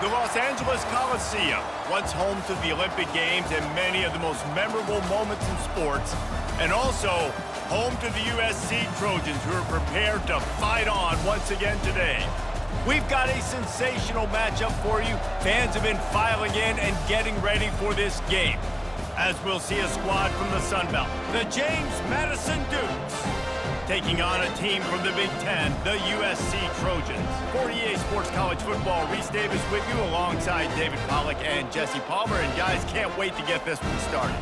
The Los Angeles Coliseum, once home to the Olympic Games and many of the most memorable moments in sports, and also home to the USC Trojans, who are prepared to fight on once again today. We've got a sensational matchup for you. Fans have been filing in and getting ready for this game, as we'll see a squad from the Sun Belt, the James Madison Dukes, taking on a team from the Big Ten, the USC Trojans. For EA Sports College Football, Reese Davis with you alongside David Pollack and Jesse Palmer. And guys, can't wait to get this one started.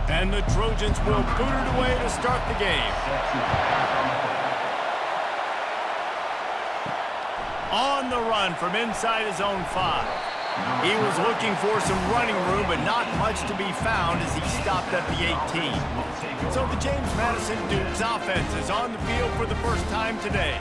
And the Trojans will boot it away to start the game. On the run from inside his own 5. He was looking for some running room, but not much to be found as he stopped at the 18. So the James Madison Dukes offense is on the field for the first time today.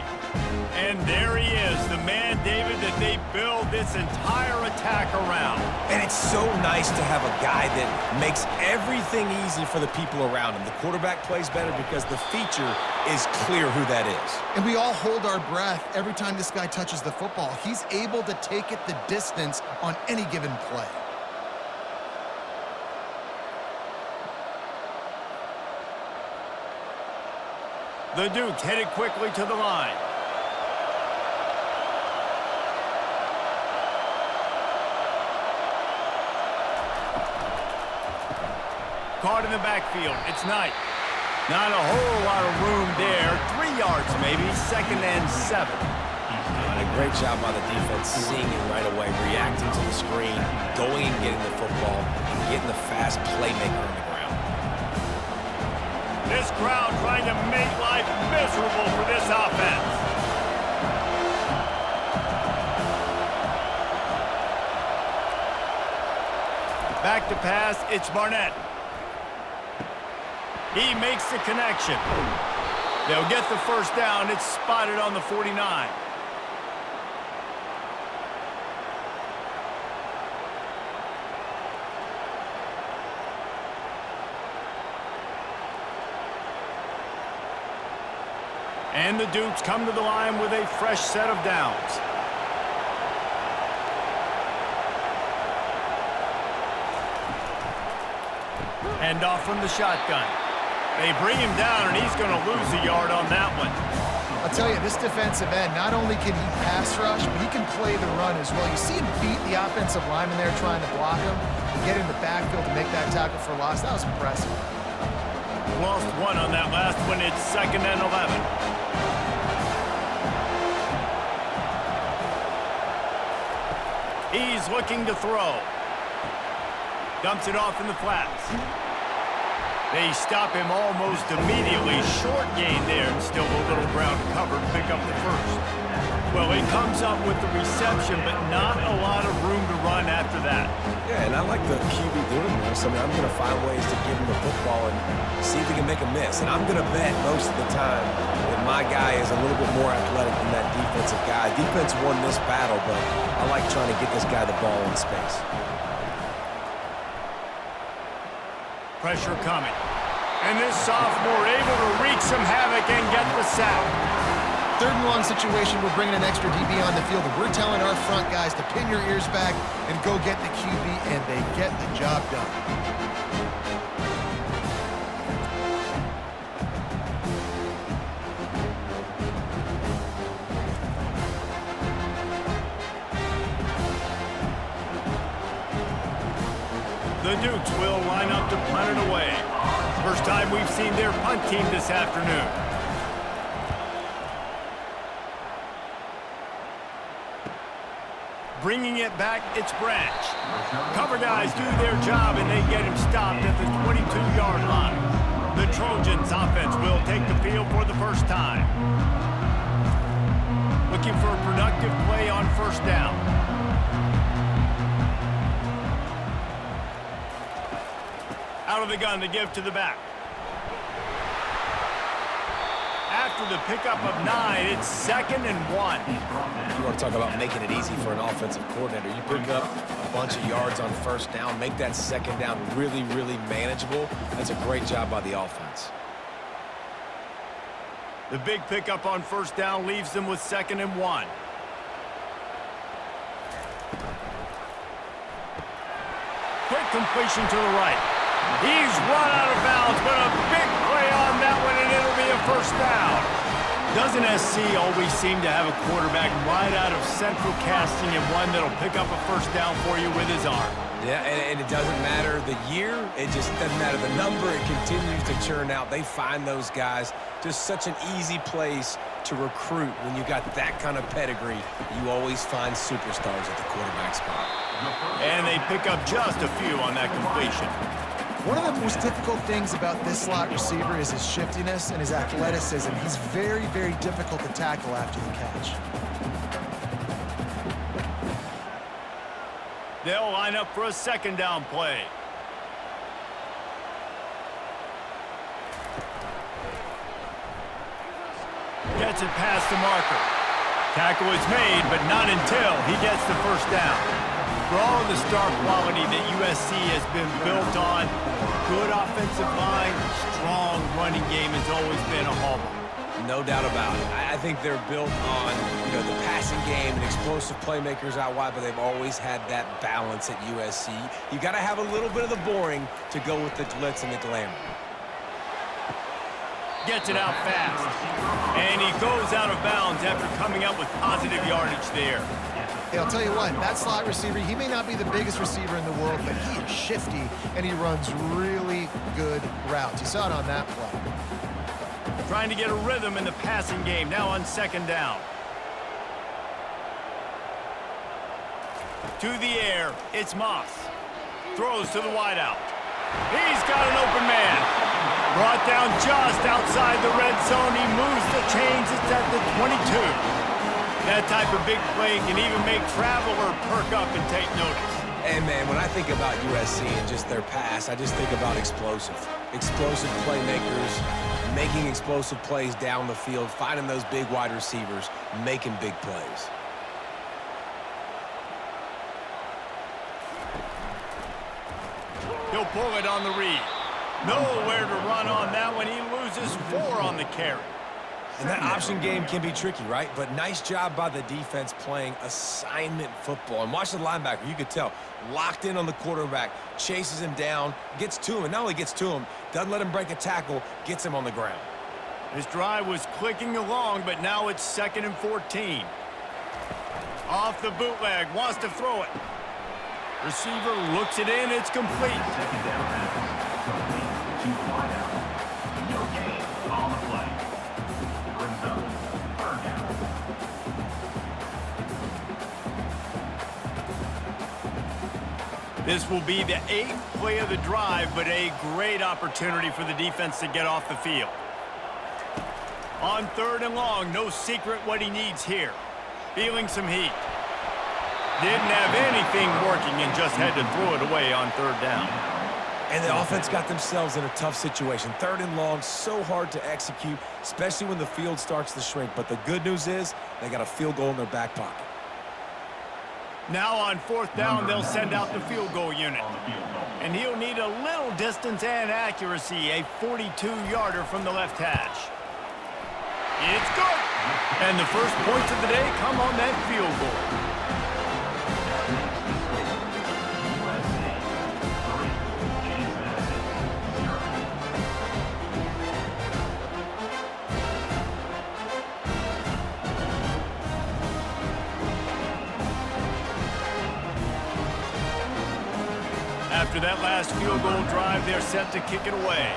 And there he is, the man, David, that they build this entire attack around. And it's so nice to have a guy that makes everything easy for the people around him. The quarterback plays better because the feature is clear who that is. And we all hold our breath every time this guy touches the football. He's able to take it the distance on any given play. The Dukes headed quickly to the line. Caught in the backfield. It's Knight. Not a whole lot of room there. 3 yards maybe. 2nd and 7. And a great job by the defense, seeing it right away, reacting to the screen, going and getting the football, and getting the fast playmaker on the ground. This crowd trying to make life miserable for this offense. Back to pass. It's Barnett. He makes the connection. They'll get the first down. It's spotted on the 49. And the Dukes come to the line with a fresh set of downs. Hand off from the shotgun. They bring him down, and he's going to lose a yard on that one. I'll tell you, this defensive end, not only can he pass rush, but he can play the run as well. You see him beat the offensive lineman there trying to block him and get in the backfield to make that tackle for loss. That was impressive. Lost one on that last one. It's 2nd and 11. He's looking to throw. Dumps it off in the flats. They stop him almost immediately. Short gain there, and still a little ground cover to pick up the first. Well, he comes up with the reception, but not a lot of room to run after that. Yeah, and I like the QB doing this. I mean, I'm going to find ways to give him the football and see if he can make a miss. And I'm going to bet most of the time that my guy is a little bit more athletic than that defensive guy. Defense won this battle, but I like trying to get this guy the ball in space. Pressure coming. And this sophomore able to wreak some havoc and get the sack. 3rd and long situation, we're bringing an extra DB on the field, and we're telling our front guys to pin your ears back and go get the QB, and they get the job done. The Dukes will line up to punt it away. First time we've seen their punt team this afternoon. Bringing it back, it's Branch. Cover guys do their job, and they get him stopped at the 22-yard line. The Trojans offense will take the field for the first time. Looking for a productive play on first down. Out of the gun to give to the back. After the pickup of 9, it's 2nd and 1. You want to talk about making it easy for an offensive coordinator. You pick up bunch of yards on first down, make that second down really, really manageable. That's a great job by the offense. The big pickup on first down leaves them with 2nd and 1. Quick completion to the right. He's run out of bounds, but a big play on that one, and it'll be a first down. Doesn't SC always seem to have a quarterback right out of central casting and one that'll pick up a first down for you with his arm? Yeah, and it doesn't matter the year. It just doesn't matter the number. It continues to churn out. They find those guys. Just such an easy place to recruit. When you got that kind of pedigree, you always find superstars at the quarterback spot. And they pick up just a few on that completion. One of the most difficult things about this slot receiver is his shiftiness and his athleticism. He's very, very difficult to tackle after the catch. They'll line up for a 2nd down play. Gets it past the marker. Tackle is made, but not until he gets the first down. For all of the star quality that USC has been built on, good offensive line, strong running game has always been a hallmark. No doubt about it. I think they're built on, the passing game and explosive playmakers out wide, but they've always had that balance at USC. You got to have a little bit of the boring to go with the glitz and the glamour. Gets it out fast. And he goes out of bounds after coming up with positive yardage there. Hey, I'll tell you what, that slot receiver, he may not be the biggest receiver in the world, but he is shifty, and he runs really good routes. You saw it on that play. Trying to get a rhythm in the passing game, now on 2nd down. To the air, it's Moss. Throws to the wideout. He's got an open man. Brought down just outside the red zone. He moves the chains. It's at the 22. That type of big play can even make traveler perk up and take notice. And, man, when I think about USC and just their pass, I just think about explosive. Explosive playmakers, making explosive plays down the field, finding those big wide receivers, making big plays. He'll pull it on the read. Nowhere to run on that one. He loses 4 on the carry. And that option game can be tricky, right? But nice job by the defense playing assignment football. And watch the linebacker. You could tell. Locked in on the quarterback. Chases him down. Gets to him. And not only gets to him, doesn't let him break a tackle. Gets him on the ground. His drive was clicking along, but now it's 2nd and 14. Off the bootleg. Wants to throw it. Receiver looks it in. It's complete. 2nd down. Complete to wideout. No gain on the play. Brings up 3rd down. This will be the 8th play of the drive, but a great opportunity for the defense to get off the field. On 3rd and long, no secret what he needs here. Feeling some heat. Didn't have anything working and just had to throw it away on 3rd down. And the offense got themselves in a tough situation. 3rd and long, so hard to execute, especially when the field starts to shrink. But the good news is they got a field goal in their back pocket. Now on 4th down, they'll send out the field goal unit. And he'll need a little distance and accuracy, a 42-yarder from the left hash. It's good. And the first points of the day come on that field goal. After that last field goal drive, they're set to kick it away.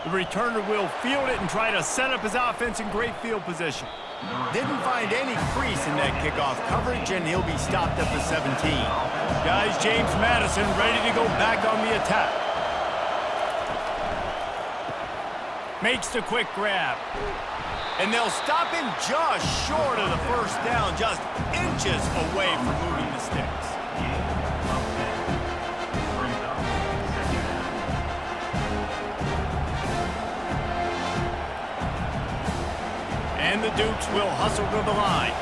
The returner will field it and try to set up his offense in great field position. Didn't find any crease in that kickoff coverage, and he'll be stopped at the 17. Guys, James Madison ready to go back on the attack. Makes the quick grab. And they'll stop him just short of the first down, just inches away from moving the sticks. And the Dukes will hustle to the line.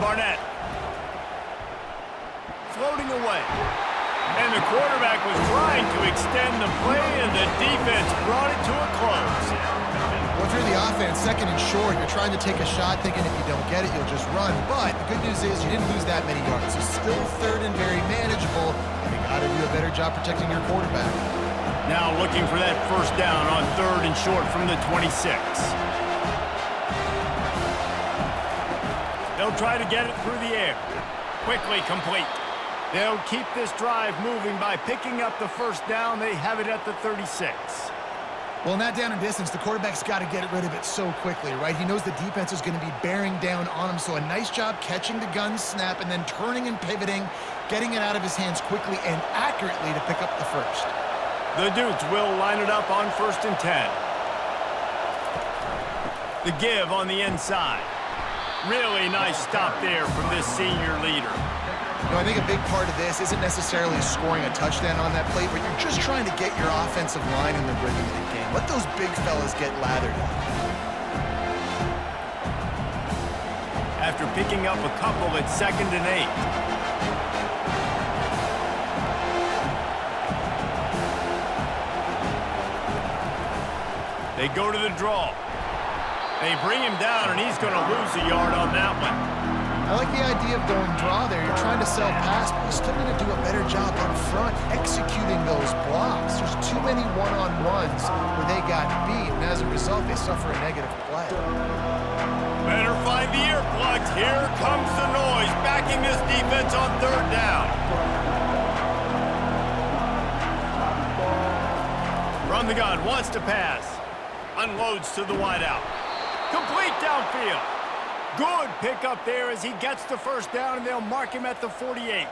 Barnett. Floating away. And the quarterback was trying to extend the play, and the defense brought it to a close. Well, if you're the offense, second and short, you're trying to take a shot thinking if you don't get it, you'll just run. But the good news is you didn't lose that many yards. So still third and very manageable, and you got to do a better job protecting your quarterback. Now looking for that first down on third and short from the 26. They'll try to get it through the air. Quickly complete. They'll keep this drive moving by picking up the first down. They have it at the 36. Well, in that down and distance, the quarterback's got to get rid of it so quickly, right? He knows the defense is going to be bearing down on him, so a nice job catching the gun snap and then turning and pivoting, getting it out of his hands quickly and accurately to pick up the first. The Dukes will line it up on 1st and 10. The give on the inside. Really nice stop there from this senior leader. You know, I think a big part of this isn't necessarily scoring a touchdown on that play, but you're just trying to get your offensive line in the rhythm of the game. Let those big fellas get lathered up. After picking up a couple at 2nd and 8. They go to the draw. They bring him down, and he's going to lose a yard on that one. I like the idea of going draw there. You're trying to sell pass, but you're still going to do a better job up front executing those blocks. There's too many one-on-ones where they got beat, and as a result, they suffer a negative play. Better find the earplugs. Here comes the noise, backing this defense on third down. From the gun, wants to pass. Unloads to the wideout. Complete downfield. Good pickup there as he gets the first down, and they'll mark him at the 48.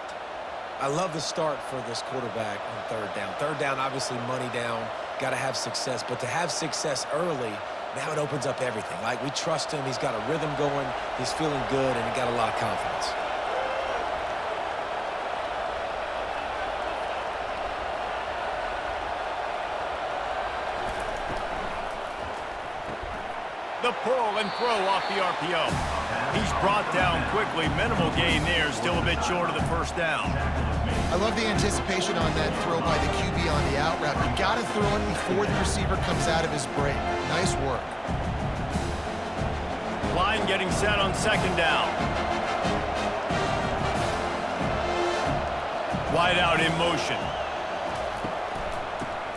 I love the start for this quarterback on third down. Third down, obviously money down, got to have success. But to have success early, now it opens up everything. Like, we trust him. He's got a rhythm going. He's feeling good, and he got a lot of confidence. The pull and throw off the RPO. He's brought down quickly. Minimal gain there, still a bit short of the first down. I love the anticipation on that throw by the QB on the out route. You got to throw it before the receiver comes out of his break. Nice work. Line getting set on 2nd down. Wide out in motion.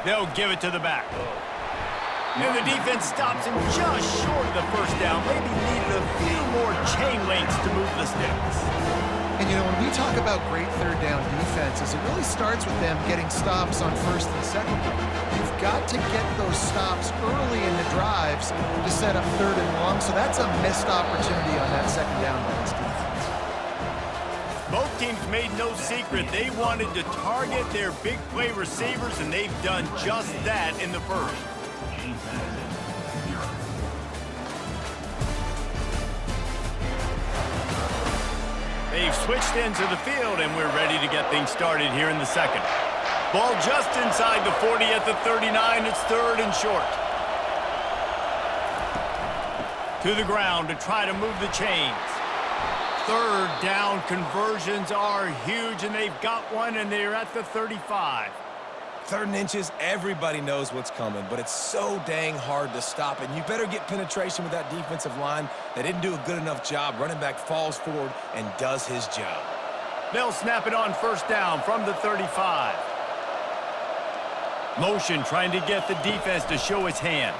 They'll give it to the back. And the defense stops him just short of the first down. Maybe needed a few more chain links to move the sticks. And, you know, when we talk about great third down defenses, it really starts with them getting stops on 1st and 2nd down. You've got to get those stops early in the drives to set up 3rd and long, so that's a missed opportunity on that 2nd down by this defense. Both teams made no secret they wanted to target their big play receivers, and they've done just that in the first. They've switched into the field, and we're ready to get things started here in the second. Ball just inside the 40 at the 39. It's 3rd and short. To the ground to try to move the chains. 3rd down conversions are huge, and they've got one, and they're at the 35. 3rd and inches, everybody knows what's coming, but it's so dang hard to stop, and you better get penetration with that defensive line. They didn't do a good enough job. Running back falls forward and does his job. They'll snap it on 1st down from the 35. Motion trying to get the defense to show his hand.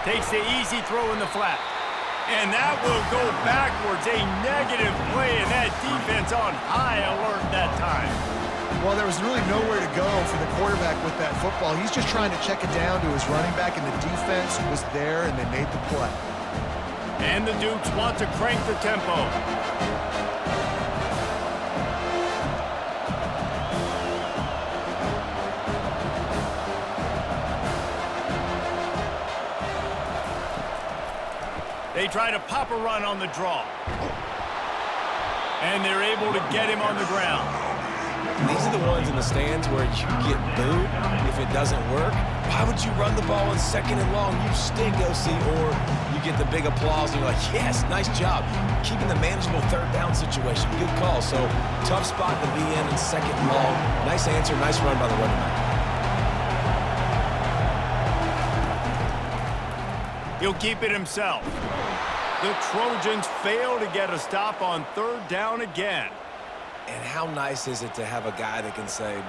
Takes the easy throw in the flat. And that will go backwards. A negative play, and that defense on high alert that time. Well, there was really nowhere to go for the quarterback with that football. He's just trying to check it down to his running back, and the defense was there, and they made the play. And the Dukes want to crank the tempo. They try to pop a run on the draw. And they're able to get him on the ground. These are the ones in the stands where you get booed if it doesn't work. Why would you run the ball in 2nd and long? You stink, OC. Or you get the big applause and you're like, yes, nice job. Keeping the manageable 3rd down situation. Good call. So tough spot to be in 2nd and long. Nice answer, nice run by the running back. He'll keep it himself. The Trojans fail to get a stop on 3rd down again. And how nice is it to have a guy that can say,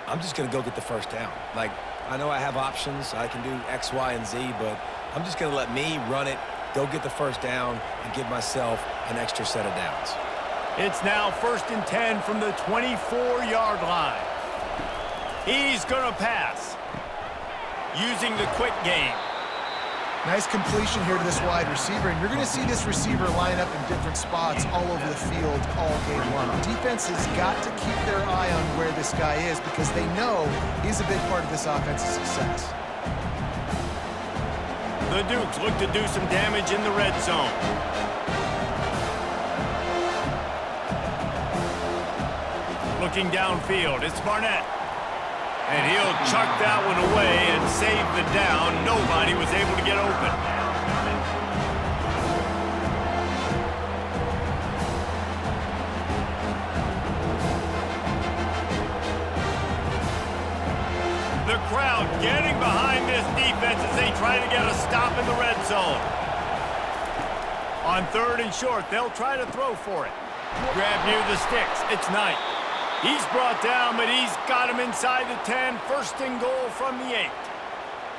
I'm just going to go get the 1st down. Like, I know I have options. I can do X, Y, and Z, but I'm just going to let me run it, go get the 1st down, and give myself an extra set of downs. It's now 1st and 10 from the 24-yard line. He's going to pass. Using the quick game. Nice completion here to this wide receiver, and you're going to see this receiver line up in different spots all over the field all game long. Defense has got to keep their eye on where this guy is because they know he's a big part of this offense's success. The Dukes look to do some damage in the red zone. Looking downfield, it's Barnett. And he'll chuck that one away and save the down. Nobody was able to get open. The crowd getting behind this defense as they try to get a stop in the red zone. On 3rd and short, they'll try to throw for it. Grab near the sticks. It's Knight. He's brought down, but he's got him inside the 10. 1st and goal from the 8.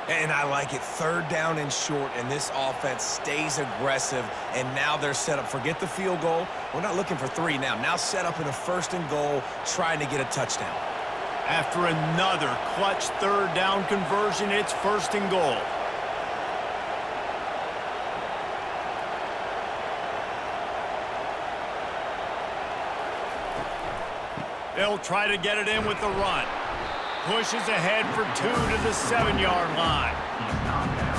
And I like it. 3rd down and short, and this offense stays aggressive, and now they're set up. Forget the field goal. We're not looking for 3 now. Now set up in a 1st and goal, trying to get a touchdown. After another clutch 3rd down conversion, it's 1st and goal. They'll try to get it in with the run. Pushes ahead for 2 to the 7-yard line. He's knocked down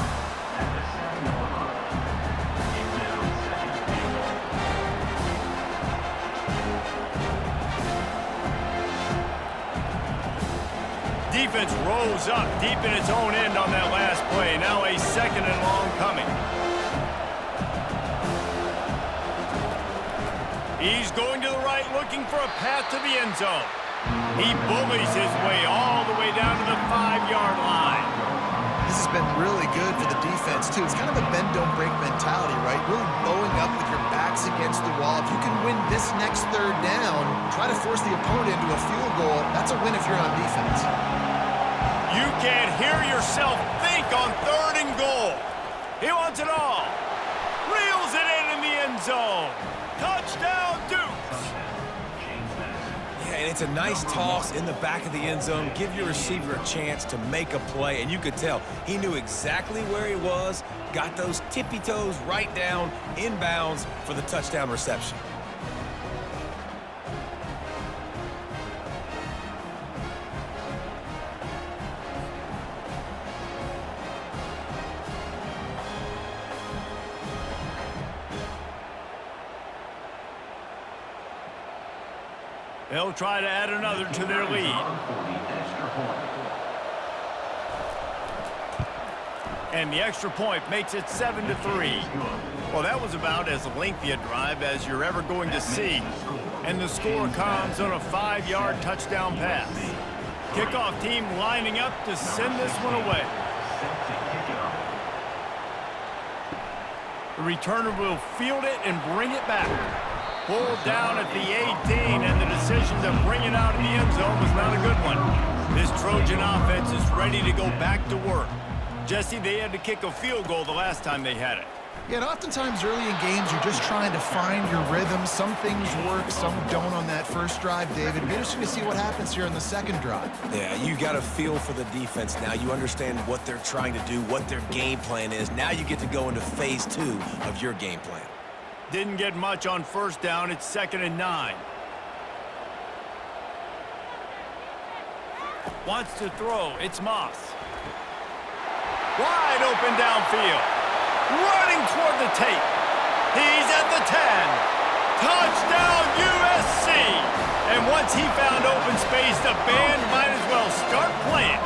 at the 7-yard line. It's now 2nd and goal. Defense rolls up deep in its own end on that last play. Now a 2nd and long coming. He's going to the right, looking for a path to the end zone. He bullies his way all the way down to the 5-yard line. This has been really good for the defense, too. It's kind of a bend-don't-break mentality, right? Really bowing up with your backs against the wall. If you can win this next 3rd down, try to force the opponent into a field goal, that's a win if you're on defense. You can't hear yourself think on 3rd and goal. He wants it all. Reels it in the end zone. Touchdown, Dukes! Yeah, and it's a nice toss in the back of the end zone. Give your receiver a chance to make a play, and you could tell he knew exactly where he was, got those tippy toes right down, inbounds for the touchdown reception. They'll try to add another to their lead. And the extra point makes it 7-3. Well, that was about as lengthy a drive as you're ever going to see. And the score comes on a 5-yard touchdown pass. Kickoff team lining up to send this one away. The returner will field it and bring it back. Pulled down at the 18, and the decision to bring it out of the end zone was not a good one. This Trojan offense is ready to go back to work. Jesse, they had to kick a field goal the last time they had it. Yeah, and oftentimes early in games, you're just trying to find your rhythm. Some things work, some don't on that first drive, David. It'll be interesting to see what happens here on the second drive. Yeah, you got a feel for the defense now. You understand what they're trying to do, what their game plan is. Now you get to go into phase 2 of your game plan. Didn't get much on first down. It's 2nd and 9. Wants to throw. It's Moss. Wide open downfield. Running toward the tape. He's at the 10. Touchdown, USC! And once he found open space, the band might as well start playing.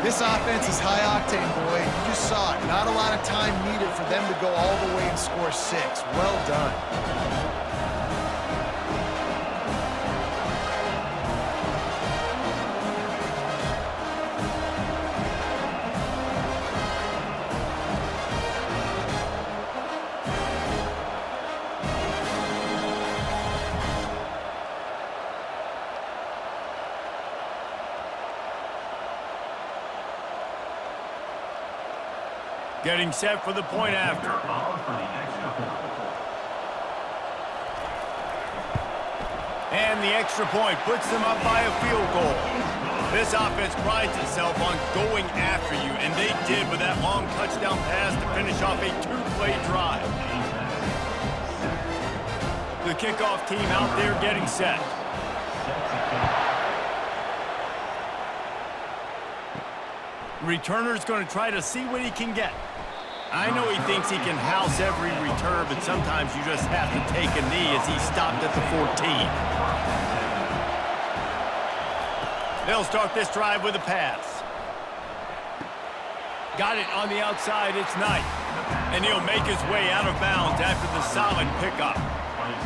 This offense is high octane, boy. You just saw it. Not a lot of time needed for them to go all the way and score 6. Well done. Getting set for the point after. And the extra point puts them up by a field goal. This offense prides itself on going after you, and they did with that long touchdown pass to finish off a 2-play drive. The kickoff team out there getting set. Returner's going to try to see what he can get. I know he thinks he can house every return, but sometimes you just have to take a knee as he stopped at the 14. They'll start this drive with a pass. Got it on the outside, it's Knight. And he'll make his way out of bounds after the solid pickup.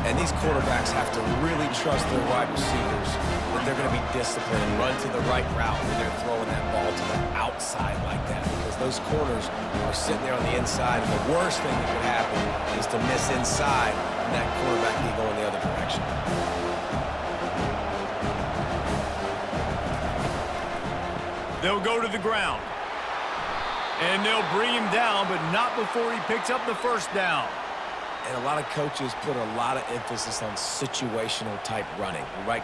And these quarterbacks have to really trust their wide receivers that they're going to be disciplined and run to the right route when they're throwing that ball to the outside like that, because those corners are sitting there on the inside, and the worst thing that could happen is to miss inside and that quarterback be going the other direction. They'll go to the ground. And they'll bring him down, but not before he picks up the first down. And a lot of coaches put a lot of emphasis on situational type running, right?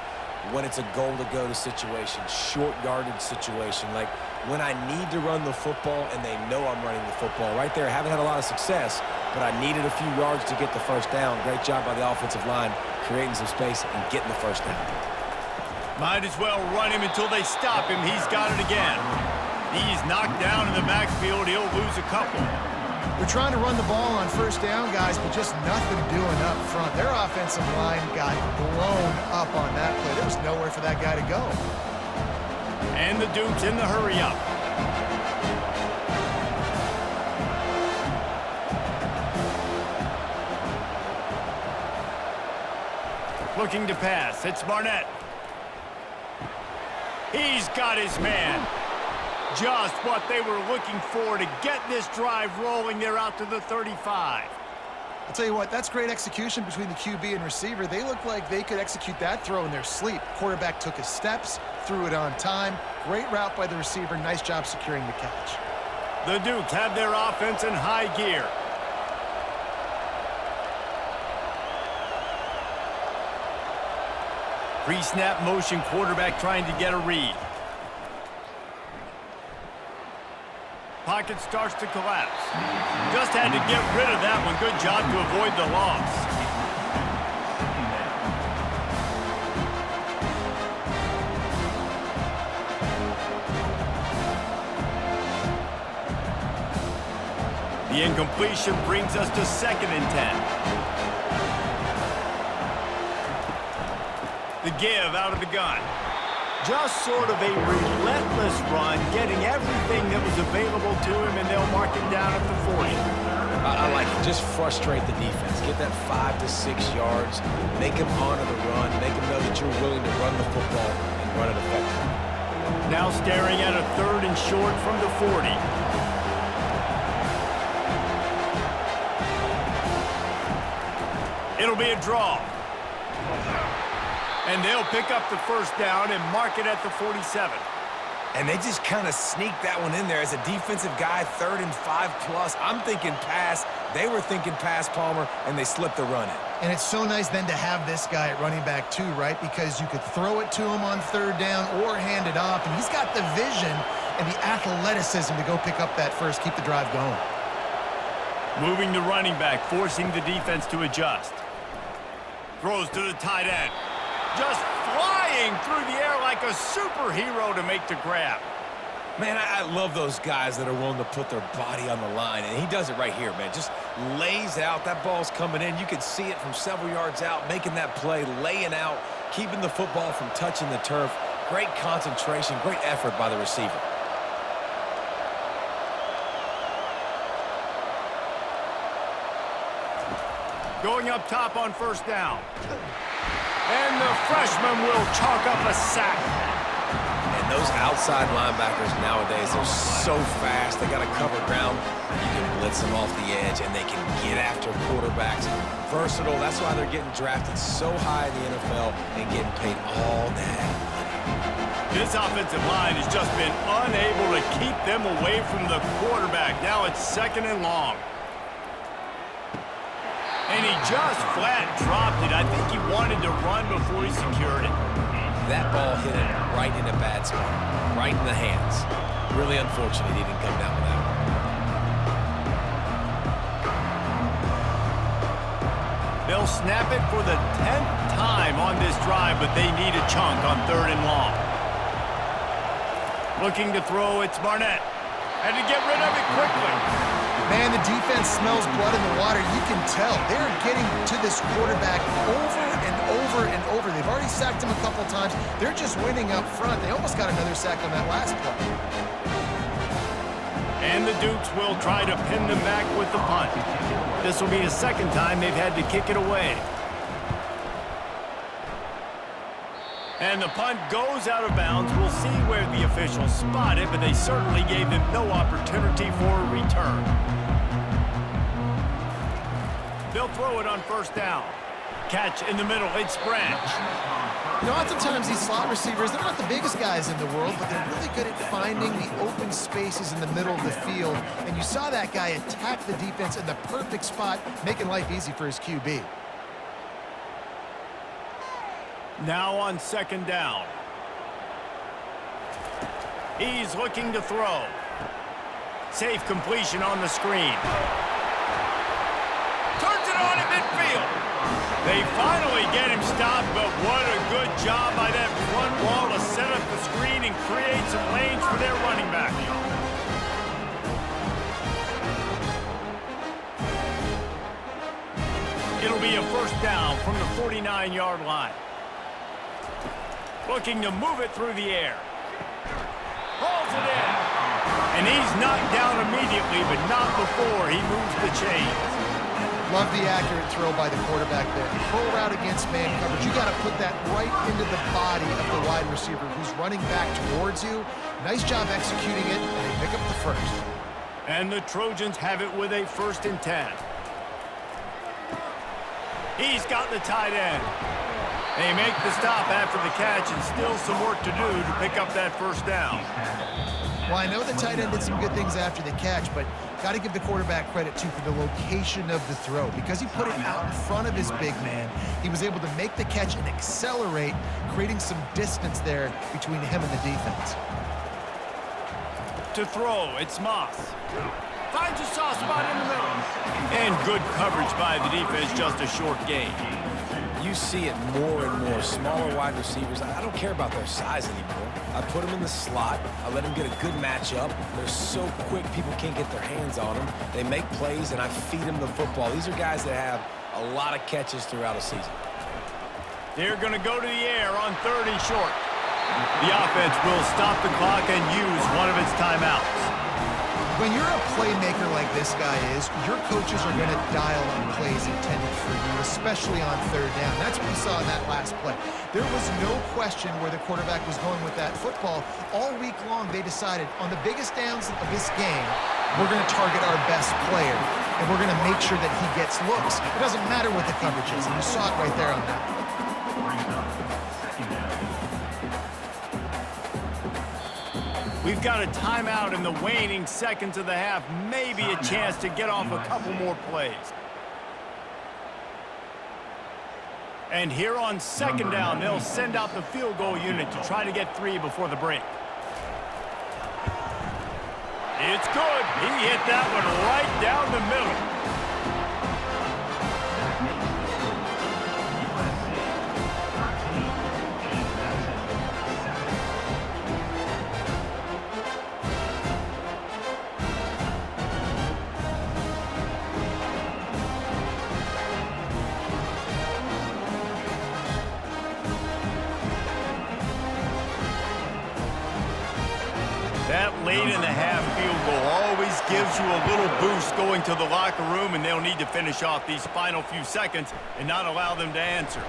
When it's a goal-to-go situation, short yardage situation, like when I need to run the football and they know I'm running the football. Right there, I haven't had a lot of success, but I needed a few yards to get the first down. Great job by the offensive line, creating some space and getting the first down. Might as well run him until they stop him. He's got it again. He's knocked down in the backfield. He'll lose a couple. They're trying to run the ball on first down, guys, but just nothing doing up front. Their offensive line got blown up on that play. There was nowhere for that guy to go. And the Duke's in the hurry-up. Looking to pass. It's Barnett. He's got his man. Just what they were looking for to get this drive rolling. They're out to the 35. I'll tell you what, that's great execution between the QB and receiver. They look like they could execute that throw in their sleep. Quarterback took his steps, threw it on time. Great route by the receiver. Nice job securing the catch. The Dukes have their offense in high gear. Pre-snap motion, quarterback trying to get a read. Pocket starts to collapse. Just had to get rid of that one. Good job to avoid the loss. The incompletion brings us to 2nd and 10. The give out of the gun. Just sort of a relentless run, getting everything that was available to him, and they'll mark him down at the 40. I like it. Just frustrate the defense. Get that 5 to 6 yards. Make them honor the run. Make them know that you're willing to run the football and run it effectively. Now staring at a 3rd and short from the 40. It'll be a draw. And they'll pick up the first down and mark it at the 47. And they just kind of sneaked that one in there as a defensive guy, 3rd and 5+. I'm thinking pass. They were thinking pass, Palmer, and they slipped the run in. And it's so nice then to have this guy at running back too, right? Because you could throw it to him on 3rd down or hand it off. And he's got the vision and the athleticism to go pick up that first, keep the drive going. Moving the running back, forcing the defense to adjust. Throws to the tight end. Just flying through the air like a superhero to make the grab. Man, I love those guys that are willing to put their body on the line, and he does it right here, man. Just lays out. That ball's coming in. You can see it from several yards out, making that play, laying out, keeping the football from touching the turf. Great concentration, great effort by the receiver. Going up top on first down. And the freshman will chalk up a sack. And those outside linebackers nowadays, they're so fast. They got to cover ground. You can blitz them off the edge, and they can get after quarterbacks. Versatile. That's why they're getting drafted so high in the NFL and getting paid all that money. This offensive line has just been unable to keep them away from the quarterback. Now it's 2nd and long. And he just flat dropped it. I think he wanted to run before he secured it. That ball hit him right in a bad spot, right in the hands. Really unfortunate he didn't come down with that one. They'll snap it for the 10th time on this drive, but they need a chunk on 3rd and long. Looking to throw, it's Barnett. Had to get rid of it quickly. Man, the defense smells blood in the water. You can tell. They're getting to this quarterback over and over and over. They've already sacked him a couple times. They're just winning up front. They almost got another sack on that last play. And the Dukes will try to pin them back with the punt. This will be the 2nd time they've had to kick it away. And the punt goes out of bounds. We'll see where the officials spot it, but they certainly gave them no opportunity for a return. They'll throw it on first down. Catch in the middle, it's Branch. You know, oftentimes these slot receivers, they're not the biggest guys in the world, but they're really good at finding the open spaces in the middle of the field. And you saw that guy attack the defense in the perfect spot, making life easy for his QB. Now on 2nd down. He's looking to throw. Safe completion on the screen. Turns it on at midfield. They finally get him stopped, but what a good job by that front wall to set up the screen and create some lanes for their running back. It'll be a first down from the 49-yard line. Looking to move it through the air. Hauls it in. And he's knocked down immediately, but not before he moves the chains. Love the accurate throw by the quarterback there. Full route against man coverage. You got to put that right into the body of the wide receiver who's running back towards you. Nice job executing it, and they pick up the first. And the Trojans have it with a 1st and 10. He's got the tight end. They make the stop after the catch, and still some work to do to pick up that first down. Well, I know the tight end did some good things after the catch, but got to give the quarterback credit, too, for the location of the throw. Because he put it out in front of his big man, he was able to make the catch and accelerate, creating some distance there between him and the defense. To throw, it's Moss. Finds a soft spot in the middle. And good coverage by the defense, just a short gain. You see it more and more. Smaller wide receivers, I don't care about their size anymore. I put them in the slot. I let them get a good matchup. They're so quick, people can't get their hands on them. They make plays, and I feed them the football. These are guys that have a lot of catches throughout a season. They're going to go to the air on 3rd and short. The offense will stop the clock and use one of its timeouts. When you're a playmaker like this guy is, your coaches are going to dial on plays intended for you, especially on 3rd down. That's what we saw in that last play. There was no question where the quarterback was going with that football. All week long, they decided on the biggest downs of this game, we're going to target our best player, and we're going to make sure that he gets looks. It doesn't matter what the coverage is, and you saw it right there on that. We've got a timeout in the waning seconds of the half. Maybe a chance to get off a couple more plays. And here on 2nd down, they'll send out the field goal unit to try to get 3 before the break. It's good. He hit that one right down the middle. That late in the half field goal always gives you a little boost going to the locker room, and they'll need to finish off these final few seconds and not allow them to answer.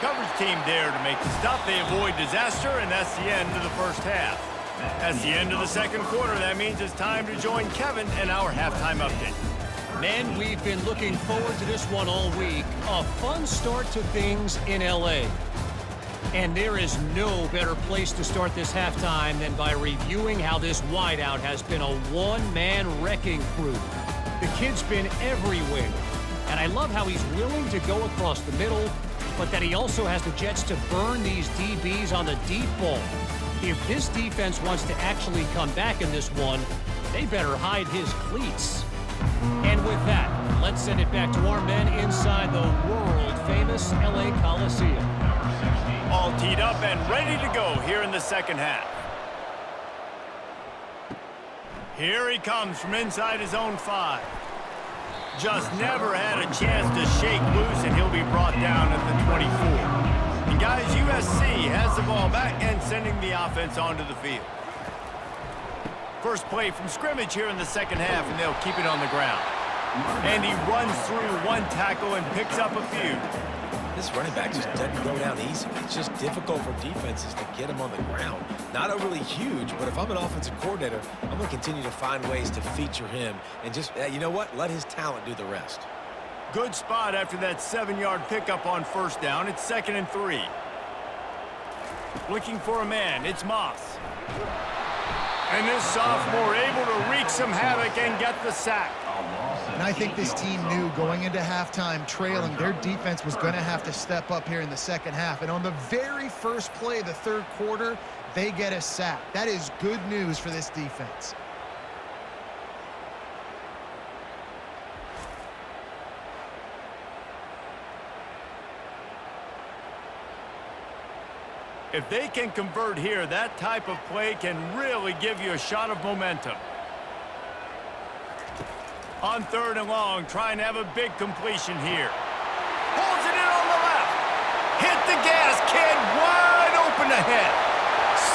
Coverage team there to make the stop. They avoid disaster, and that's the end of the first half. That's the end of the second quarter. That means it's time to join Kevin and our halftime update. Men, we've been looking forward to this one all week. A fun start to things in L.A. And there is no better place to start this halftime than by reviewing how this wideout has been a one-man wrecking crew. The kid's been everywhere. And I love how he's willing to go across the middle, but that he also has the jets to burn these DBs on the deep ball. If this defense wants to actually come back in this one, they better hide his cleats. And with that, let's send it back to our men inside the world-famous LA Coliseum. All teed up and ready to go here in the second half. Here he comes from inside his own 5. Just never had a chance to shake loose, and he'll be brought down at the 24. And guys, USC has the ball back and sending the offense onto the field. First play from scrimmage here in the second half, and they'll keep it on the ground. And he runs through one tackle and picks up a few. This running back just doesn't go down easy. It's just difficult for defenses to get him on the ground. Not overly huge, but if I'm an offensive coordinator, I'm going to continue to find ways to feature him and just, you know what, let his talent do the rest. Good spot after that 7-yard pickup on first down. It's 2nd and 3. Looking for a man. It's Moss. And this sophomore able to wreak some havoc and get the sack. And I think this team knew going into halftime trailing, their defense was going to have to step up here in the second half. And on the very first play of the third quarter, they get a sack. That is good news for this defense. If they can convert here, that type of play can really give you a shot of momentum. On 3rd and long, trying to have a big completion here. Pulls it in on the left. Hit the gas, kid. Wide open ahead.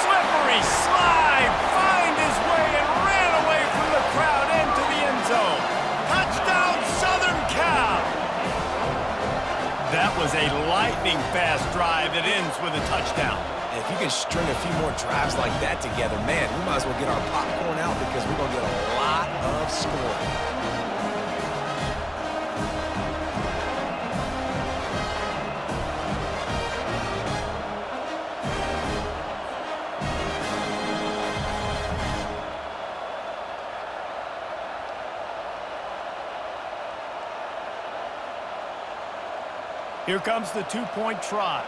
Slippery slide. Find his way and ran away from the crowd into the end zone. Touchdown, Southern Cal. That was a lightning-fast drive that ends with a touchdown. And if you can string a few more drives like that together, man, we might as well get our popcorn out because we're going to get a lot of scoring. Here comes the 2-point try.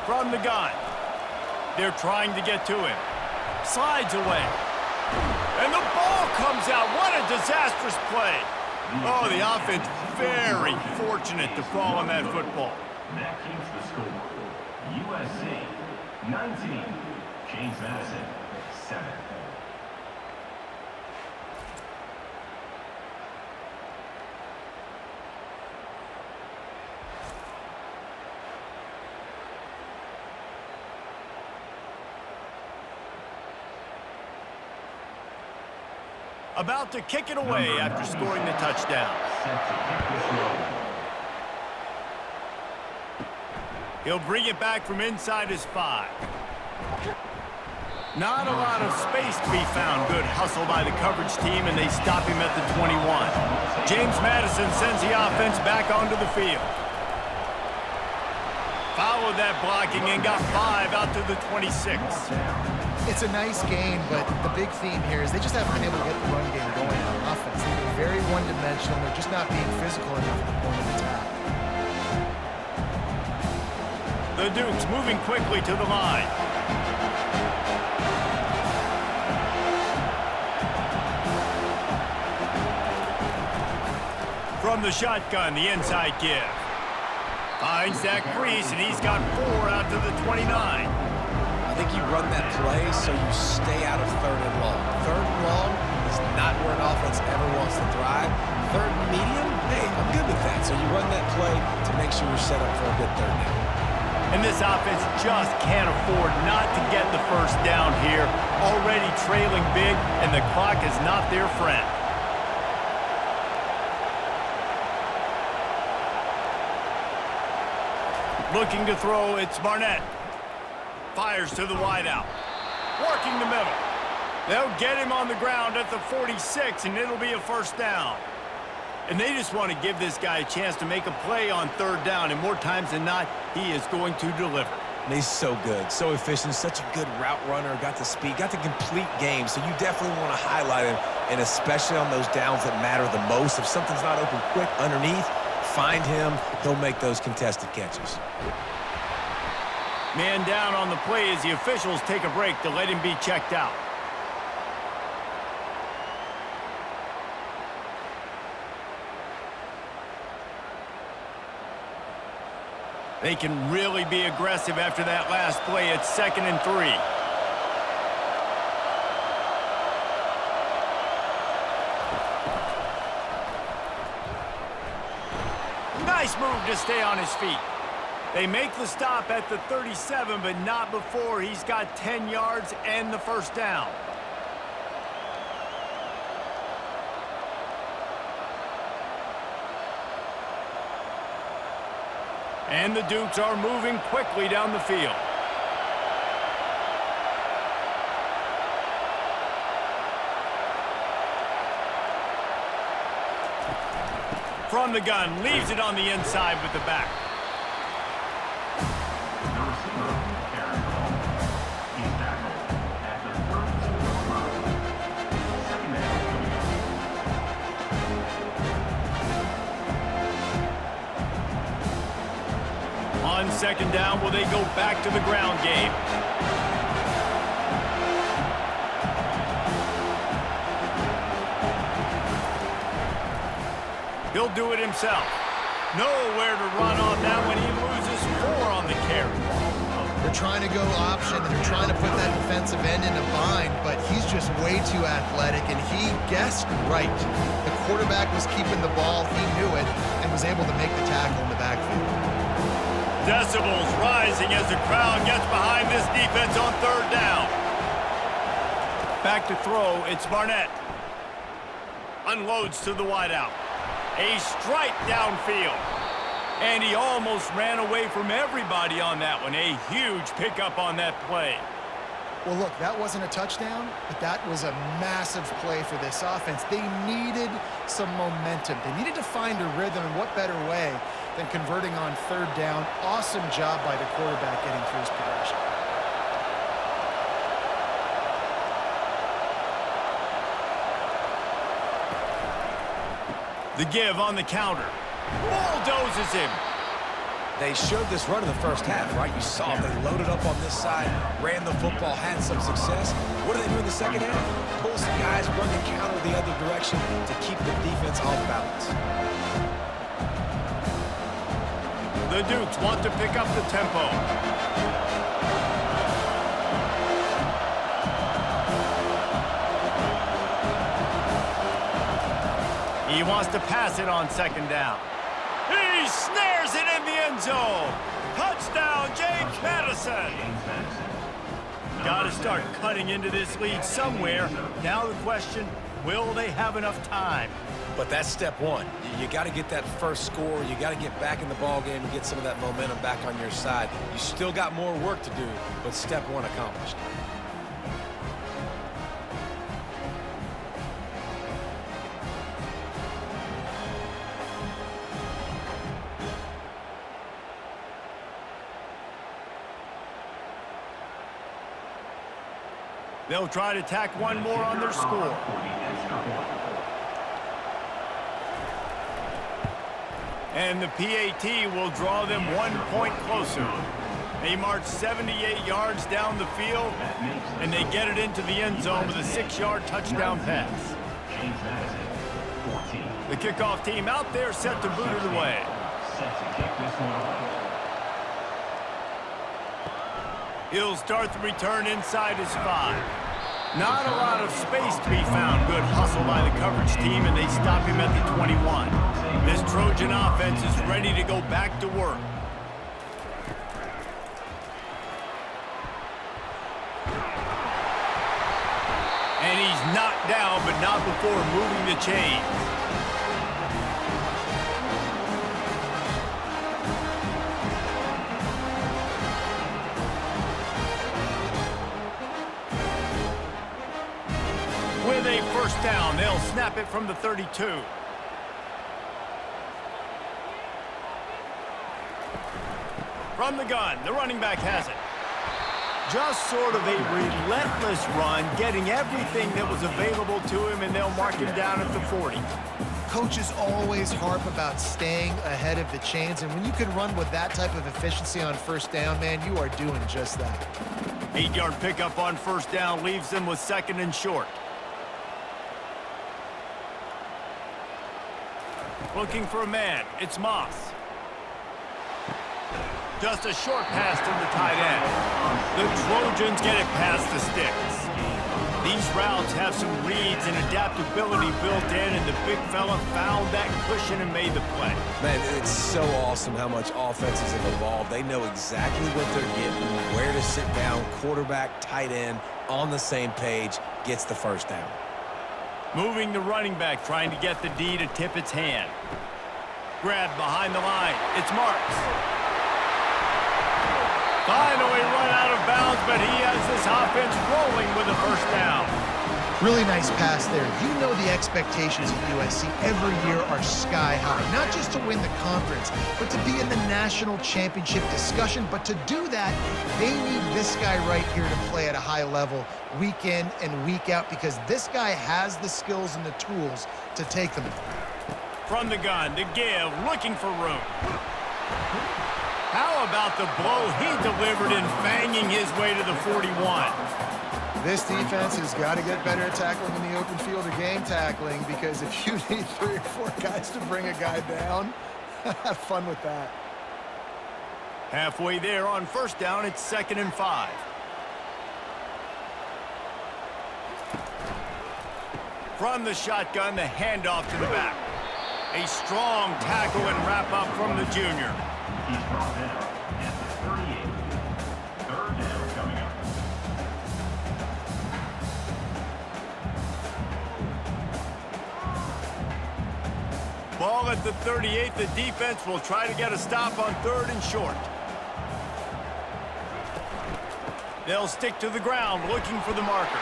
From the gun. They're trying to get to him. Slides away. And the ball comes out. What a disastrous play. Oh, the offense very fortunate to fall on that football. That keeps the score. USC 19, James Madison 7. About to kick it away after scoring the touchdown. He'll bring it back from inside his 5. Not a lot of space to be found. Good hustle by the coverage team, and they stop him at the 21. James Madison sends the offense back onto the field. Followed that blocking and got 5 out to the 26. It's a nice game, but the big theme here is they just haven't been able to get the run game going on offense. They've been very one-dimensional. They're just not being physical enough at the point of attack. The Dukes moving quickly to the line. From the shotgun, the inside give. Finds that crease, and he's got 4 out to the 29. I think you run that play so you stay out of 3rd and long. 3rd and long is not where an offense ever wants to thrive. 3rd and medium, hey, I'm good with that. So you run that play to make sure you're set up for a good 3rd down. And this offense just can't afford not to get the first down here. Already trailing big, and the clock is not their friend. Looking to throw, it's Barnett. Fires to the wideout. Working the middle. They'll get him on the ground at the 46, and it'll be a first down. And they just want to give this guy a chance to make a play on third down, and more times than not, he is going to deliver. And he's so good, so efficient, such a good route runner, got the speed, got the complete game, so you definitely want to highlight him, and especially on those downs that matter the most. If something's not open quick underneath, find him, he'll make those contested catches. Man down on the play as the officials take a break to let him be checked out. They can really be aggressive after that last play. It's 2nd and 3. Nice move to stay on his feet. They make the stop at the 37, but not before he's got 10 yards and the first down. And the Dukes are moving quickly down the field. From the gun, leaves it on the inside with the back. The receiver carries the ball. He's tackled at the 32-yard line. Second down. On second down, will they go back to the ground game? He'll do it himself. Nowhere to run on that when he loses 4 on the carry. They're trying to go option, and they're trying to put that defensive end in a bind, but he's just way too athletic, and he guessed right. The quarterback was keeping the ball, he knew it, and was able to make the tackle in the backfield. Decibels rising as the crowd gets behind this defense on third down. Back to throw, it's Barnett. Unloads to the wideout. A strike downfield. And he almost ran away from everybody on that one. A huge pickup on that play. Well, look, that wasn't a touchdown, but that was a massive play for this offense. They needed some momentum. They needed to find a rhythm, and what better way than converting on third down. Awesome job by the quarterback getting through his progression. The give on the counter. Bulldozes him. They showed this run in the first half, right? You saw they loaded up on this side, ran the football, had some success. What do they do in the second half? Pull some guys, run the counter the other direction to keep the defense off balance. The Dukes want to pick up the tempo. He wants to pass it on second down. He snares it in the end zone. Touchdown, James Madison. Got to start cutting into this lead somewhere. Now the question, will they have enough time? But that's step one. You got to get that first score. You got to get back in the ball game and get some of that momentum back on your side. You still got more work to do, but step one accomplished. They'll try to tack one more on their score. And the PAT will draw them 1 point closer. They march 78 yards down the field, and they get it into the end zone with a 6-yard touchdown pass. The kickoff team out there set to boot it away. He'll start the return inside his 5. Not a lot of space to be found. Good hustle by the coverage team, and they stop him at the 21. This Trojan offense is ready to go back to work. knocked down, but not before moving the chains. With a first down, they'll snap it from the 32. From the gun, the running back has it. Just sort of a relentless run, getting everything that was available to him, and they'll mark him down at the 40. Coaches always harp about staying ahead of the chains, and when you can run with that type of efficiency on first down, man, you are doing just that. 8-yard pickup on first down leaves them with second and short. Looking for a man, it's Moss. Just a short pass to the tight end. The Trojans get it past the sticks. These routes have some reads and adaptability built in, and the big fella found that cushion and made the play. Man, it's so awesome how much offenses have evolved. They know exactly what they're getting, where to sit down, quarterback, tight end, on the same page, gets the first down. Moving the running back, trying to get the D to tip its hand. Grabbed behind the line. It's Marks. Finally run out of bounds, but he has this offense rolling with a first down. Really nice pass there. You know the expectations at USC every year are sky high. Not just to win the conference, but to be in the national championship discussion. But to do that, they need this guy right here to play at a high level week in and week out, because this guy has the skills and the tools to take them. From the gun, to give, looking for room. How about the blow he delivered in banging his way to the 41? This defense has got to get better at tackling in the open field or game tackling, because if you need 3 or 4 guys to bring a guy down, have fun with that. Halfway there on first down, it's 2nd and 5. From the shotgun, the handoff to the back. A strong tackle and wrap up from the junior. He's brought down at the 38. Third down coming up. Ball at the 38. The defense will try to get a stop on 3rd and short. They'll stick to the ground looking for the marker.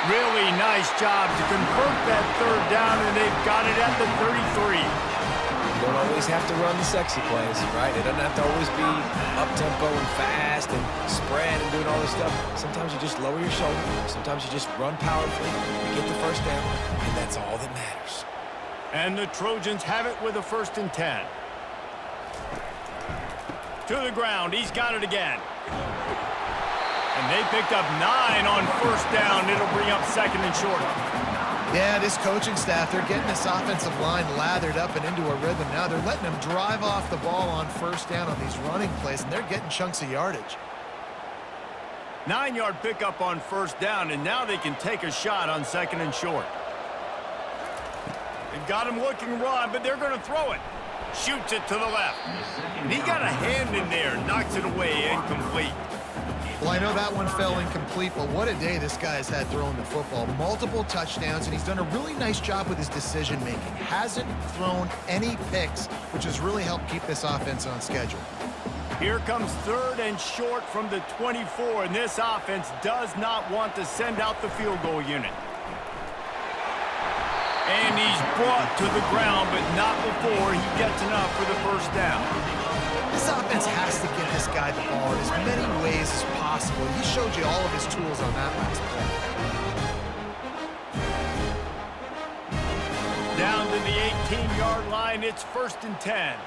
Really nice job to convert that 3rd down, and they've got it at the 33. You don't always have to run the sexy plays, right? It doesn't have to always be up-tempo and fast and spread and doing all this stuff. Sometimes you just lower your shoulder. Sometimes you just run powerfully. You get the first down, and that's all that matters. And the Trojans have it with a 1st and 10. To the ground. He's got it again. And they picked up 9 on first down. It'll bring up 2nd and short. Yeah, this coaching staff, they're getting this offensive line lathered up and into a rhythm now. They're letting them drive off the ball on first down on these running plays, and they're getting chunks of yardage. 9-yard pickup on first down, and now they can take a shot on 2nd and short. They've got him looking run, but they're going to throw it. Shoots it to the left. And he got a hand in there, knocks it away, incomplete. Well, I know that one fell incomplete, but what a day this guy has had throwing the football. Multiple touchdowns, and he's done a really nice job with his decision-making. Hasn't thrown any picks, which has really helped keep this offense on schedule. Here comes 3rd and short from the 24, and this offense does not want to send out the field goal unit. And he's brought to the ground, but not before he gets enough for the first down. This offense has to get this guy the ball in as many ways as possible. He showed you all of his tools on that last play. Down to the 18-yard line, it's 1st and 10.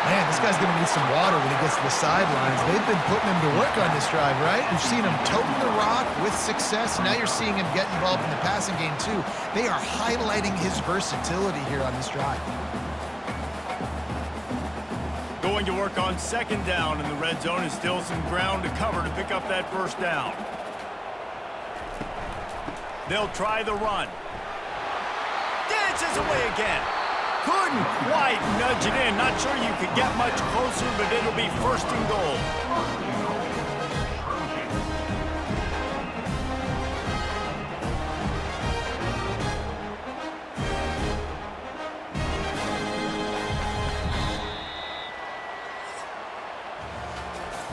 Man, this guy's going to need some water when he gets to the sidelines. They've been putting him to work on this drive, right? We've seen him toting the rock with success. Now you're seeing him get involved in the passing game, too. They are highlighting his versatility here on this drive. Going to work on 2nd down, and the red zone is still some ground to cover to pick up that first down. They'll try the run. Dances away again. Couldn't quite nudge it in. Not sure you could get much closer, but it'll be first and goal.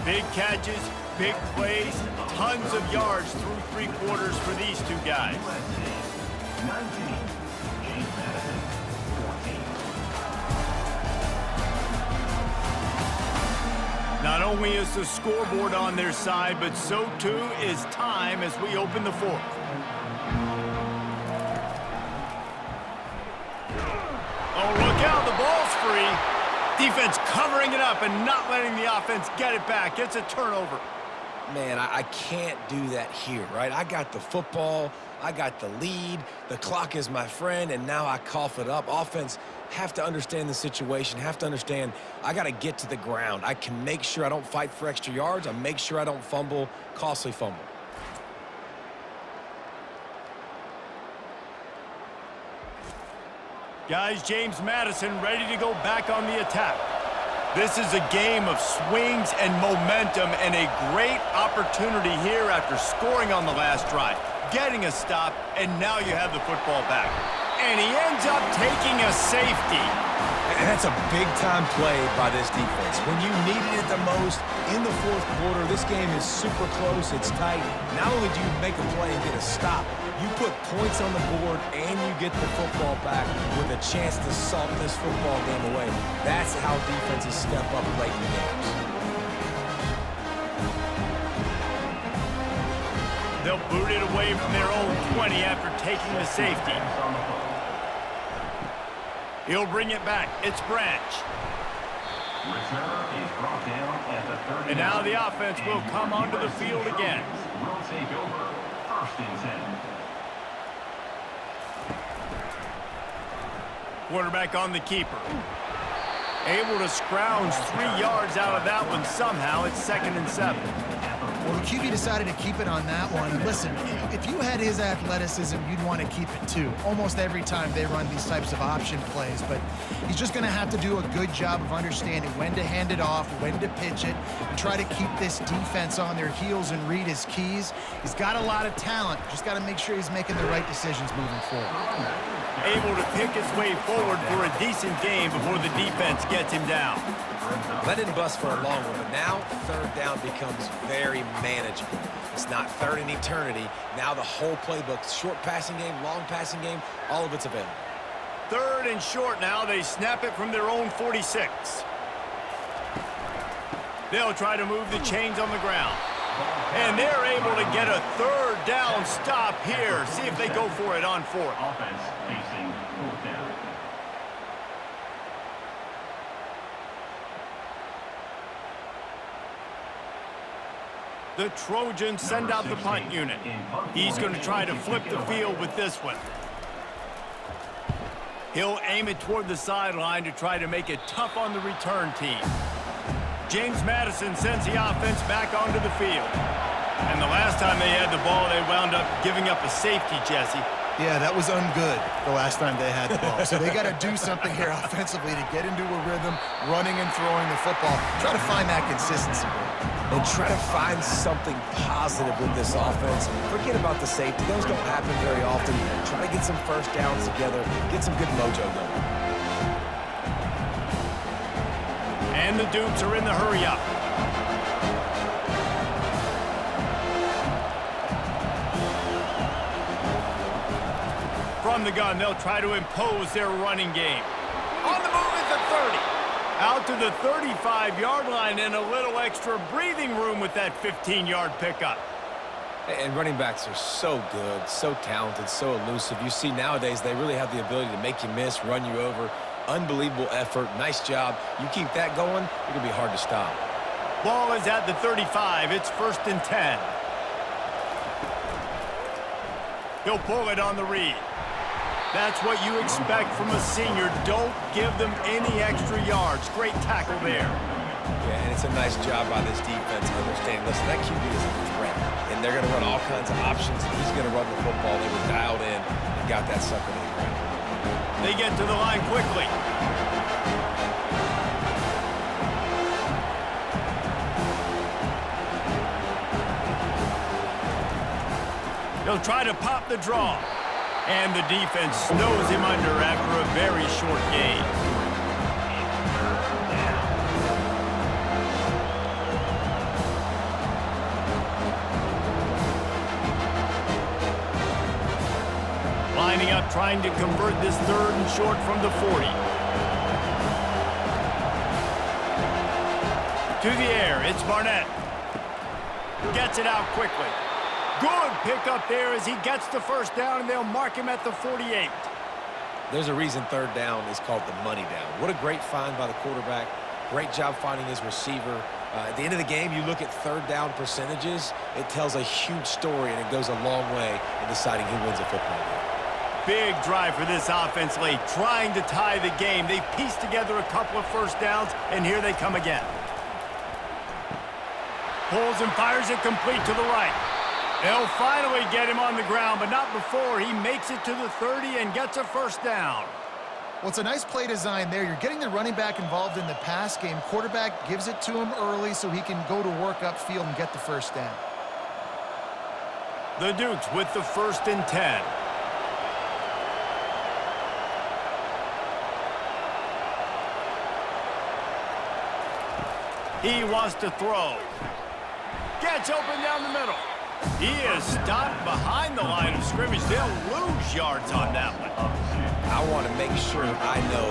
Big catches, big plays, tons of yards through three quarters for these two guys. USC, 19. James Madison, 14. Not only is the scoreboard on their side, but so too is time as we open the fourth. Oh, look out, the ball's free. Defense covering it up and not letting the offense get it back. It's a turnover. Man, I can't do that here, right? I got the football, I got the lead, the clock is my friend, and now I cough it up. Offense have to understand the situation, have to understand I got to get to the ground. I can make sure I don't fight for extra yards. I make sure I don't fumble, costly fumble. Guys, James Madison ready to go back on the attack. This is a game of swings and momentum and a great opportunity here after scoring on the last drive, getting a stop, and now you have the football back. And he ends up taking a safety. And that's a big-time play by this defense. When you needed it the most in the fourth quarter, this game is super close, it's tight. Not only do you make a play and get a stop, you put points on the board and you get the football back with a chance to salt this football game away. That's how defenses step up late in the games. They'll boot it away from their own 20 after taking the safety. He'll bring it back. It's Branch. Return is brought down at the 30. And now the offense will come onto the field again. Will take over first and 10. Quarterback on the keeper. Able to scrounge 3 yards out of that one somehow. It's 2nd and 7. Well, the QB decided to keep it on that one. And listen, if you had his athleticism, you'd want to keep it too. Almost every time they run these types of option plays. But he's just going to have to do a good job of understanding when to hand it off, when to pitch it, and try to keep this defense on their heels and read his keys. He's got a lot of talent. Just got to make sure he's making the right decisions moving forward. Able to pick his way forward for a decent game before the defense gets him down. That didn't bust for a long one, but now third down becomes very manageable. It's not third in eternity. Now the whole playbook, short passing game, long passing game, all of it's available. 3rd and short now. They snap it from their own 46. They'll try to move the chains on the ground. And they're able to get a 3rd down stop here. See if they go for it on 4th. Offense facing 4th down. The Trojans send out the punt unit. He's going to try to flip the field with this one. He'll aim it toward the sideline to try to make it tough on the return team. James Madison sends the offense back onto the field. And the last time they had the ball, they wound up giving up a safety, Jesse. Yeah, that was ungood the last time they had the ball. So they got to do something here offensively to get into a rhythm, running and throwing the football. Try to find that consistency. And try to find something positive with this offense. Forget about the safety. Those don't happen very often. Try to get some first downs together. Get some good mojo going. And the Dukes are in the hurry-up. From the gun, they'll try to impose their running game. On the move at the 30. Out to the 35-yard line and a little extra breathing room with that 15-yard pickup. And running backs are so good, so talented, so elusive. You see nowadays they really have the ability to make you miss, run you over. Unbelievable effort. Nice job. You keep that going, it'll be hard to stop. Ball is at the 35. It's 1st and 10. He'll pull it on the read. That's what you expect from a senior. Don't give them any extra yards. Great tackle there. Yeah, and it's a nice job by this defense understanding, listen, that QB is a threat, and they're going to run all kinds of options, and he's going to run the football. They were dialed in and got that sucker to the ground. They get to the line quickly. They'll try to pop the draw. And the defense snows him under after a very short gain. Lining up, trying to convert this 3rd and short from the 40. To the air, it's Barnett. Gets it out quickly. Good pickup there as he gets the first down, and they'll mark him at the 48. There's a reason 3rd down is called the money down. What a great find by the quarterback. Great job finding his receiver. At the end of the game, you look at 3rd down percentages. It tells a huge story, and it goes a long way in deciding who wins a football game. Big drive for this offense late, trying to tie the game. They pieced together a couple of first downs, and here they come again. Pulls and fires it complete to the right. They'll finally get him on the ground, but not before he makes it to the 30 and gets a first down. Well, it's a nice play design there. You're getting the running back involved in the pass game. Quarterback gives it to him early so he can go to work upfield and get the first down. The Dukes with the 1st and 10. He wants to throw. Gets open down the middle. He is stopped behind the line of scrimmage. They'll lose yards on that one. I want to make sure I know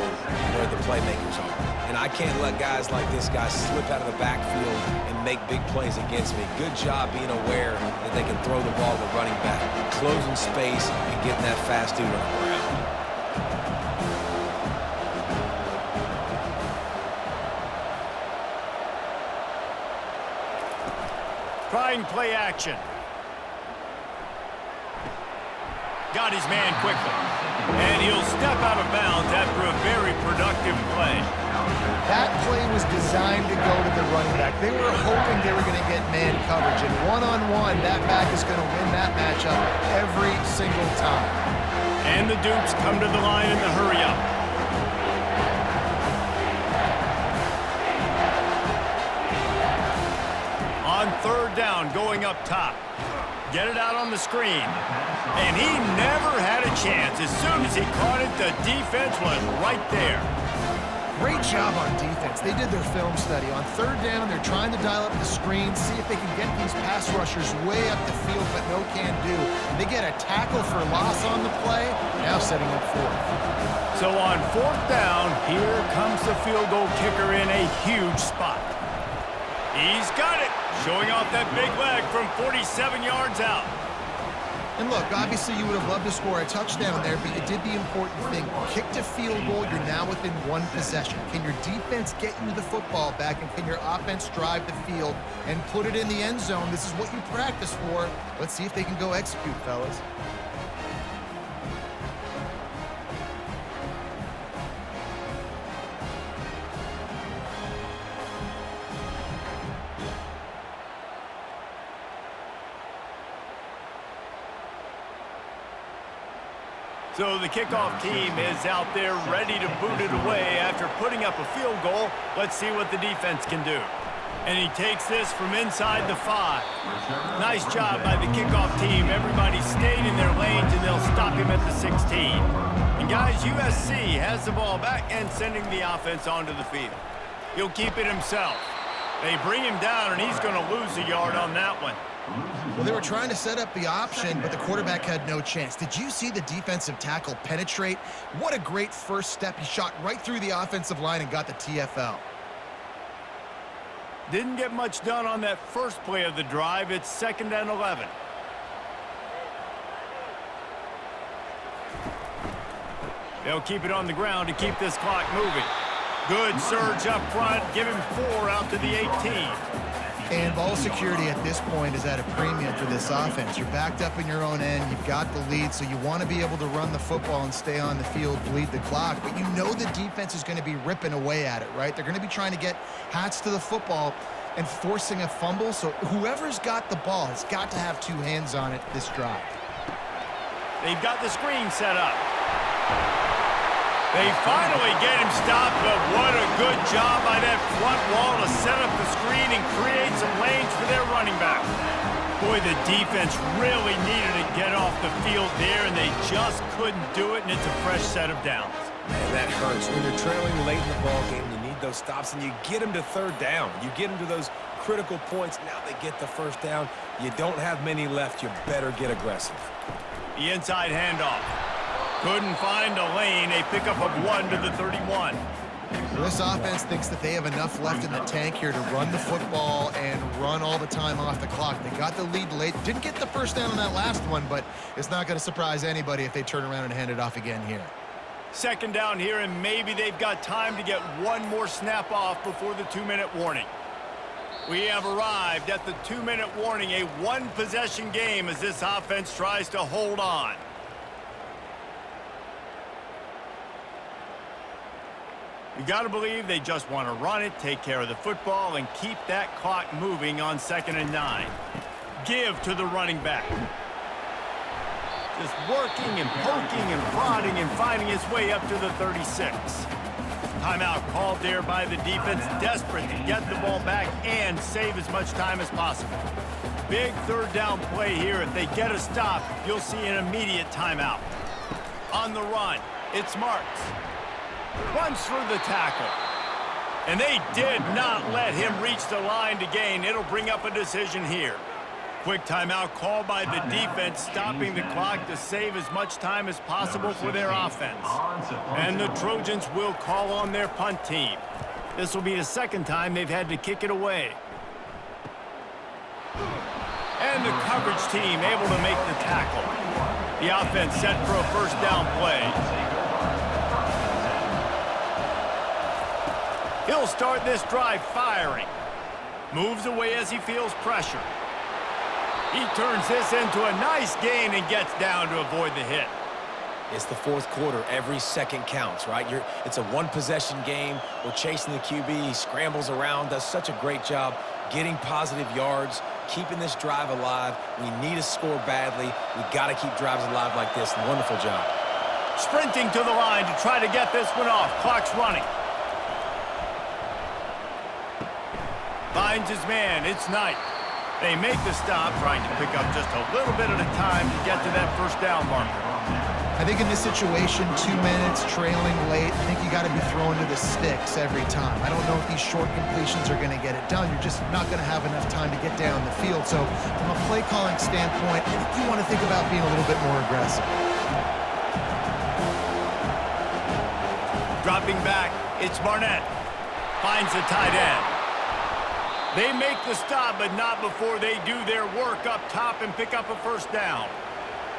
where the playmakers are. And I can't let guys like this guy slip out of the backfield and make big plays against me. Good job being aware that they can throw the ball to running back, closing space, and getting that fast dude on the ground. Trying play action. Got his man quickly. And he'll step out of bounds after a very productive play. That play was designed to go to the running back. They were hoping they were going to get man coverage. And one-on-one, that back is going to win that matchup every single time. And the Dukes come to the line in the hurry-up. On 3rd down, going up top. Get it out on the screen. And he never had a chance. As soon as he caught it, the defense was right there. Great job on defense. They did their film study. On 3rd down, they're trying to dial up the screen, see if they can get these pass rushers way up the field, but no can do. They get a tackle for loss on the play, now setting up 4th. So on 4th down, here comes the field goal kicker in a huge spot. He's got it, showing off that big leg from 47 yards out. And look, obviously you would have loved to score a touchdown there, but you did the important thing. Kicked a field goal, you're now within 1 possession. Can your defense get you the football back, and can your offense drive the field and put it in the end zone? This is what you practice for. Let's see if they can go execute, fellas. So the kickoff team is out there ready to boot it away after putting up a field goal. Let's see what the defense can do. And he takes this from inside the 5. Nice job by the kickoff team. Everybody stayed in their lanes, and they'll stop him at the 16. And guys, USC has the ball back and sending the offense onto the field. He'll keep it himself. They bring him down, and he's going to lose a yard on that one. Well, they were trying to set up the option, but the quarterback had no chance. Did you see the defensive tackle penetrate? What a great first step. He shot right through the offensive line and got the TFL. Didn't get much done on that first play of the drive. It's 2nd and 11. They'll keep it on the ground to keep this clock moving. Good surge up front. Give him 4 out to the 18. And ball security at this point is at a premium for this offense. You're backed up in your own end. You've got the lead, so you want to be able to run the football and stay on the field, bleed the clock. But you know the defense is going to be ripping away at it, right? They're going to be trying to get Hats to the football and forcing a fumble. So whoever's got the ball has got to have 2 hands on it this drive. They've got the screen set up. They finally get him stopped, but what a good job by that front wall to set up the screen and create some lanes for their running back. Boy, the defense really needed to get off the field there, and they just couldn't do it, and it's a fresh set of downs. And that hurts. When you're trailing late in the ball game, you need those stops, and you get them to third down. You get them to those critical points. Now they get the first down. You don't have many left. You better get aggressive. The inside handoff. Couldn't find a lane. A pickup of 1 to the 31. This offense thinks that they have enough left in the tank here to run the football and run all the time off the clock. They got the lead late. Didn't get the first down on that last one, but it's not going to surprise anybody if they turn around and hand it off again here. Second down here, and maybe they've got time to get one more snap off before the 2-minute warning. We have arrived at the 2-minute warning, a one-possession game as this offense tries to hold on. You got to believe they just want to run it, take care of the football, and keep that clock moving on 2nd and 9. Give to the running back. Just working and poking and prodding and finding his way up to the 36. Timeout called there by the defense, desperate to get the ball back and save as much time as possible. Big third down play here. If they get a stop, you'll see an immediate timeout. On the run, it's Marks. Runs through the tackle. And they did not let him reach the line to gain. It'll bring up a decision here. Quick timeout called by the defense, stopping the clock to save as much time as possible for their offense. And the Trojans will call on their punt team. This will be the second time they've had to kick it away. And the coverage team able to make the tackle. The offense set for a first down play. He'll start this drive firing. Moves away as he feels pressure. He turns this into a nice gain and gets down to avoid the hit. It's the fourth quarter. Every second counts, right? It's a one-possession game. We're chasing the QB. He scrambles around, does such a great job getting positive yards, keeping this drive alive. We need to score badly. We got to keep drives alive like this. Wonderful job. Sprinting to the line to try to get this one off. Clock's running. Finds his man. It's Knight. They make the stop, trying to pick up just a little bit at a time to get to that first down marker. I think in this situation, 2 minutes, trailing late, I think you got to be throwing to the sticks every time. I don't know if these short completions are going to get it done. You're just not going to have enough time to get down the field. So from a play calling standpoint, I think you want to think about being a little bit more aggressive. Dropping back, it's Barnett. Finds the tight end. They make the stop, but not before they do their work up top and pick up a first down.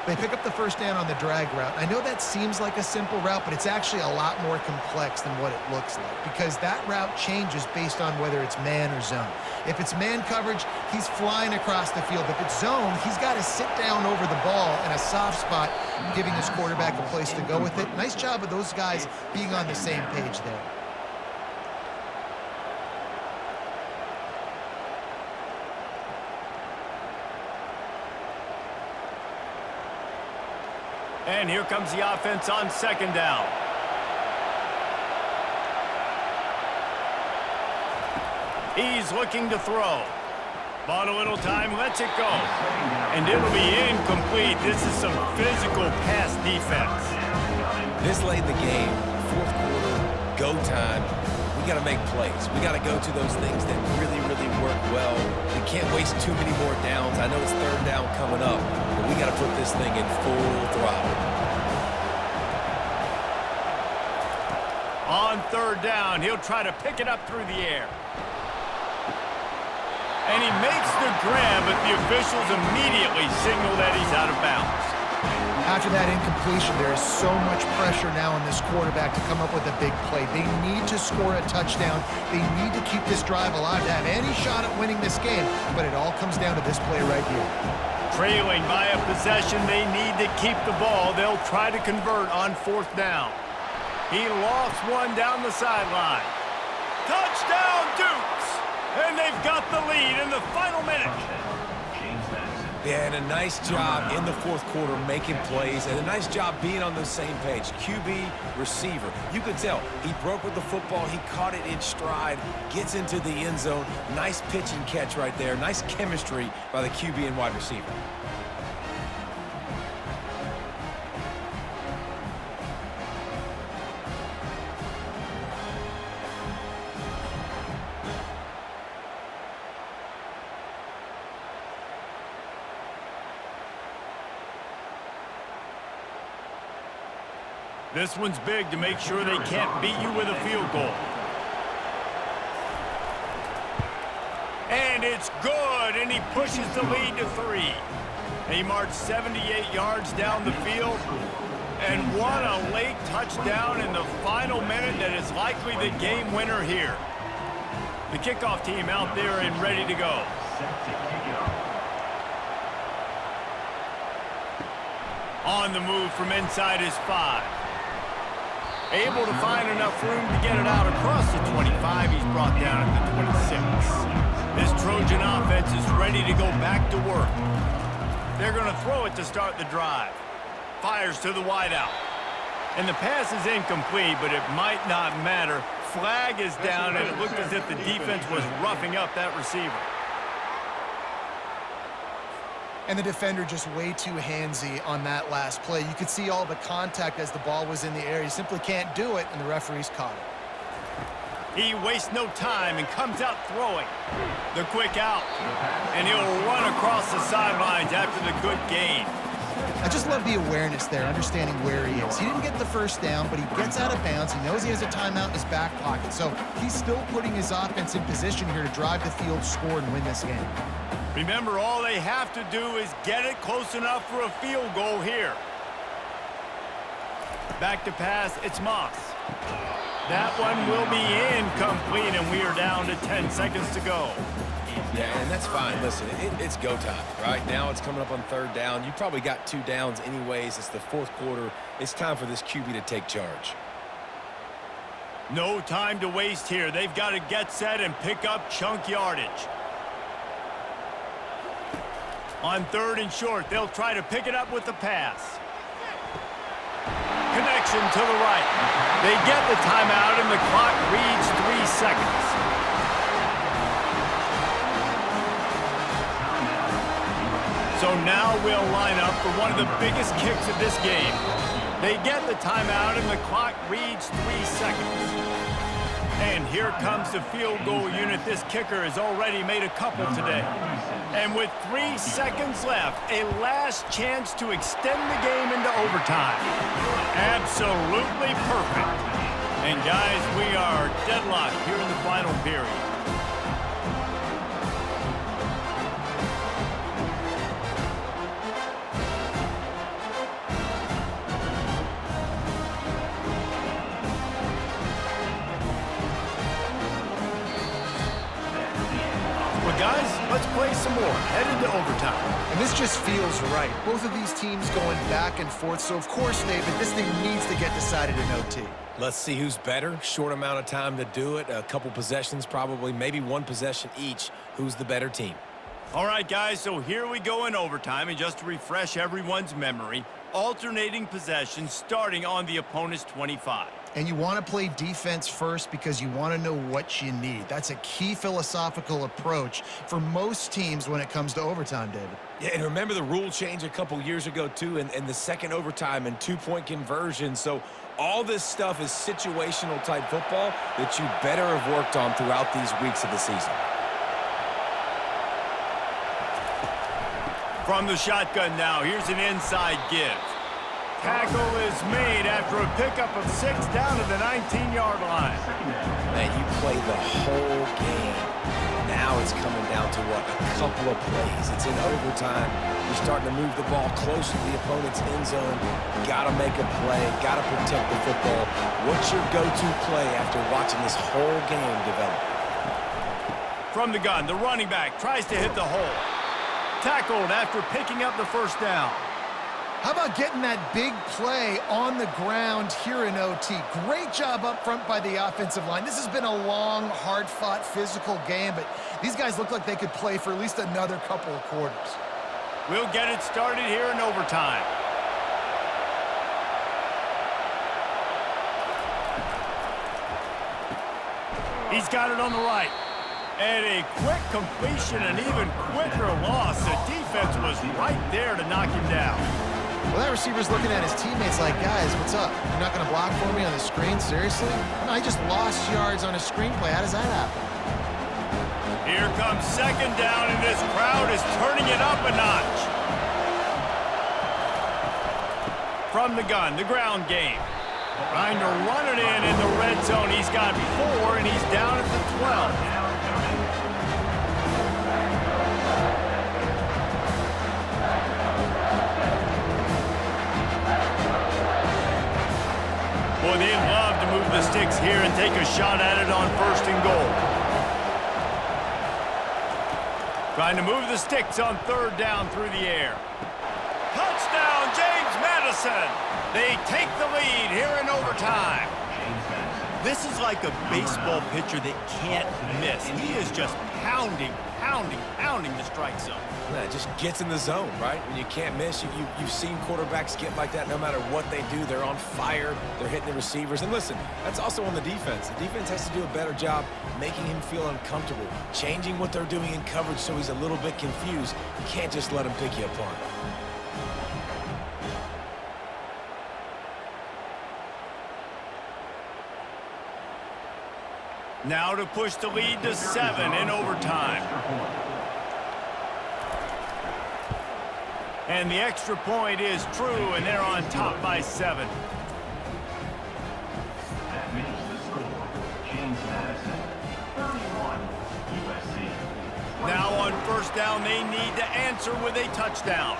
They pick up the first down on the drag route. I know that seems like a simple route, but it's actually a lot more complex than what it looks like because that route changes based on whether it's man or zone. If it's man coverage, he's flying across the field. If it's zone, he's got to sit down over the ball in a soft spot, giving his quarterback a place to go with it. Nice job of those guys being on the same page there. And here comes the offense on second down. He's looking to throw. Bought a little time, lets it go. And it'll be incomplete. This is some physical pass defense. This late in the game, fourth quarter, go time. We got to make plays. We got to go to those things that really, really work well. We can't waste too many more downs. I know it's third down coming up, but we got to put this thing in full throttle. On third down, he'll try to pick it up through the air. And he makes the grab, but the officials immediately signal that he's out of bounds. After that incompletion, there is so much pressure now on this quarterback to come up with a big play. They need to score a touchdown. They need to keep this drive alive to have any shot at winning this game, but it all comes down to this play right here. Trailing by a possession, they need to keep the ball. They'll try to convert on fourth down. He lofts one down the sideline. Touchdown, Dukes! And they've got the lead in the final minute. Yeah, and a nice job in the fourth quarter making plays, and a nice job being on the same page. QB, receiver. You could tell he broke with the football. He caught it in stride, gets into the end zone. Nice pitch and catch right there. Nice chemistry by the QB and wide receiver. This one's big to make sure they can't beat you with a field goal. And it's good, and he pushes the lead to 3. He marched 78 yards down the field, and what a late touchdown in the final minute that is likely the game winner here. The kickoff team out there and ready to go. On the move from inside his 5. Able to find enough room to get it out across the 25. He's brought down at the 26. This Trojan offense is ready to go back to work. They're going to throw it to start the drive. Fires to the wideout. And the pass is incomplete, but it might not matter. Flag is down, and it looked as if the defense was roughing up that receiver. And the defender just way too handsy on that last play. You could see all the contact as the ball was in the air. You simply can't do it, and the referees caught it. He wastes no time and comes out throwing. The quick out. And he'll run across the sidelines after the good gain. I just love the awareness there, understanding where he is. He didn't get the first down, but he gets out of bounds. He knows he has a timeout in his back pocket. So he's still putting his offense in position here to drive the field, score, and win this game. Remember, all they have to do is get it close enough for a field goal here. Back to pass, it's Moss. That one will be incomplete, and we are down to 10 seconds to go. Yeah, and that's fine. Listen, it's go time. Right now it's coming up on 3rd down. You probably got 2 downs anyways. It's the 4th quarter. It's time for this QB to take charge. No time to waste here. They've got to get set and pick up chunk yardage. On 3rd and short, they'll try to pick it up with the pass. Connection to the right. They get the timeout, and the clock reads 3 seconds. So now we'll line up for one of the biggest kicks of this game. They get the timeout, and the clock reads 3 seconds. And here comes the field goal unit. This kicker has already made a couple today. And with 3 seconds left, a last chance to extend the game into overtime. Absolutely perfect. And guys, we are deadlocked here in the final period. Guys, let's play some more. Headed to overtime. And this just feels right. Both of these teams going back and forth. So, of course, David, this thing needs to get decided in OT. Let's see who's better. Short amount of time to do it. A couple possessions probably. Maybe 1 possession each. Who's the better team? All right, guys, so here we go in overtime. And just to refresh everyone's memory, alternating possessions starting on the opponent's 25. And you want to play defense first because you want to know what you need. That's a key philosophical approach for most teams when it comes to overtime, David. Yeah, and remember the rule change a couple years ago, too, and the second overtime and 2-point conversion. So all this stuff is situational type football that you better have worked on throughout these weeks of the season. From the shotgun now, here's an inside give. Tackle is made after a pickup of 6 down to the 19-yard line. Man, you play the whole game. Now it's coming down to, what, a couple of plays. It's in overtime. You're starting to move the ball close to the opponent's end zone. Got to make a play. Got to protect the football. What's your go-to play after watching this whole game develop? From the gun, the running back tries to hit the hole. Tackled after picking up the 1st down. How about getting that big play on the ground here in OT? Great job up front by the offensive line. This has been a long, hard-fought, physical game, but these guys look like they could play for at least another couple of quarters. We'll get it started here in overtime. He's got it on the right. And a quick completion, an even quicker loss. The defense was right there to knock him down. Well, that receiver's looking at his teammates like, guys, what's up? You're not going to block for me on the screen? Seriously? No, he just lost yards on a screenplay. How does that happen? Here comes second down, and this crowd is turning it up a notch. From the gun, the ground game. Trying to run it in the red zone. He's got 4, and he's down at the 12. Boy, they love to move the sticks here and take a shot at it on 1st and goal. Trying to move the sticks on 3rd down through the air. Touchdown, James Madison! They take the lead here in overtime. This is like a baseball pitcher that can't miss. He is just pounding the strike zone. Yeah, it just gets in the zone, right? When you can't miss, you've seen quarterbacks get like that no matter what they do. They're on fire. They're hitting the receivers. And listen, that's also on the defense. The defense has to do a better job making him feel uncomfortable, changing what they're doing in coverage so he's a little bit confused. You can't just let him pick you apart. Now to push the lead to 7 in overtime. And the extra point is true, and they're on top by 7. That makes the score. James Madison, 31, USC. Now on 1st down, they need to answer with a touchdown.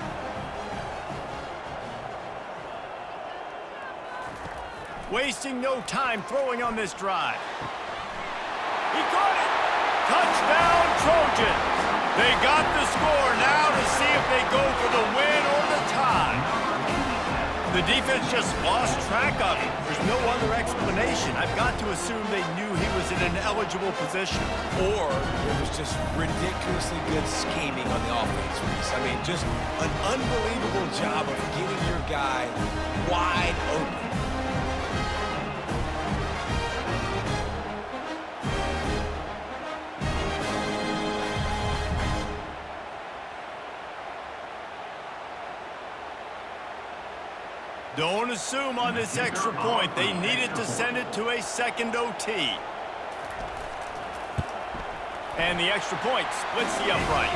Wasting no time throwing on this drive. He caught it! Touchdown, Trojans! They got the score now to see if they go for the win or the tie. The defense just lost track of him. There's no other explanation. I've got to assume they knew he was in an eligible position. Or it was just ridiculously good scheming on the offense. I mean, just an unbelievable job of getting your guy wide open. Don't assume on this extra point. They needed to send it to a 2nd OT. And the extra point splits the uprights.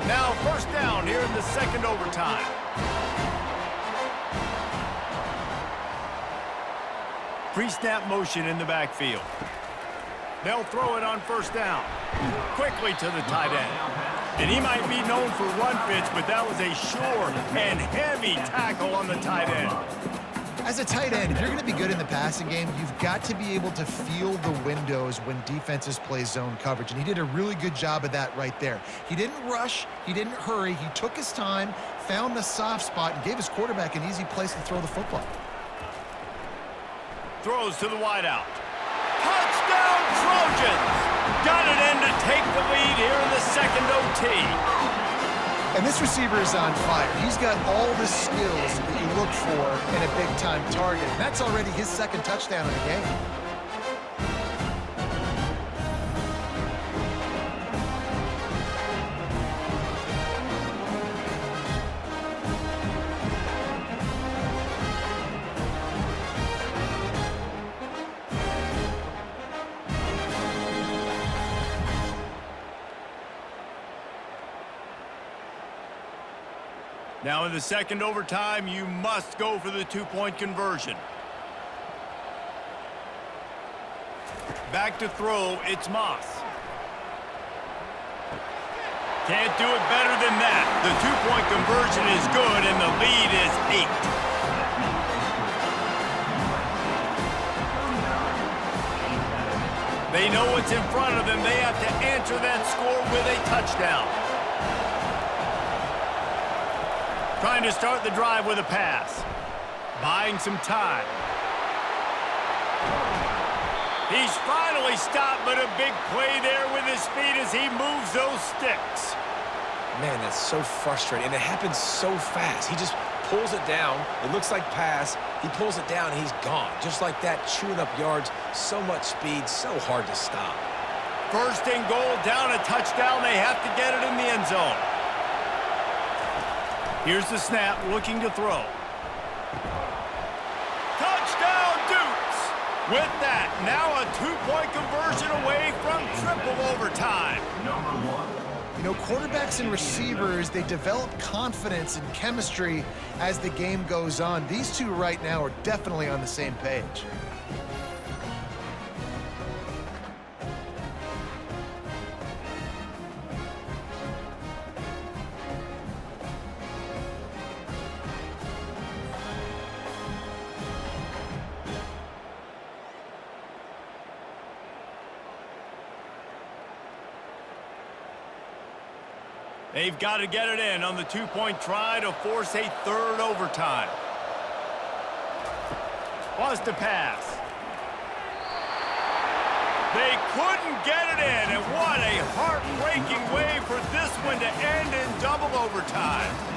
Now 1st down here in the 2nd overtime. Pre-snap motion in the backfield. They'll throw it on 1st down. Quickly to the tight end. And he might be known for run fits, but that was a sure and heavy tackle on the tight end. As a tight end, if you're going to be good in the passing game, you've got to be able to feel the windows when defenses play zone coverage. And he did a really good job of that right there. He didn't rush. He didn't hurry. He took his time, found the soft spot, and gave his quarterback an easy place to throw the football. Throws to the wideout. Touchdown, Trojans! Got it in to take the lead here in the 2nd OT. And this receiver is on fire. He's got all the skills that you look for in a big-time target. And that's already his 2nd touchdown of the game. Now in the 2nd overtime, you must go for the 2-point conversion. Back to throw, it's Moss. Can't do it better than that. The 2-point conversion is good, and the lead is 8. They know what's in front of them. They have to answer that score with a touchdown. Trying to start the drive with a pass. Buying some time. He's finally stopped, but a big play there with his feet as he moves those sticks. Man, that's so frustrating, and it happens so fast. He just pulls it down. It looks like pass. He pulls it down, and he's gone. Just like that, chewing up yards. So much speed, so hard to stop. First and goal, down a touchdown. They have to get it in the end zone. Here's the snap, looking to throw. Touchdown, Dukes! With that, now a two-point conversion away from triple overtime. Number 1. You know, quarterbacks and receivers, they develop confidence and chemistry as the game goes on. These two right now are definitely on the same page. They've got to get it in on the two-point try to force a third overtime. Wants to pass. They couldn't get it in, and what a heartbreaking way for this one to end in double overtime.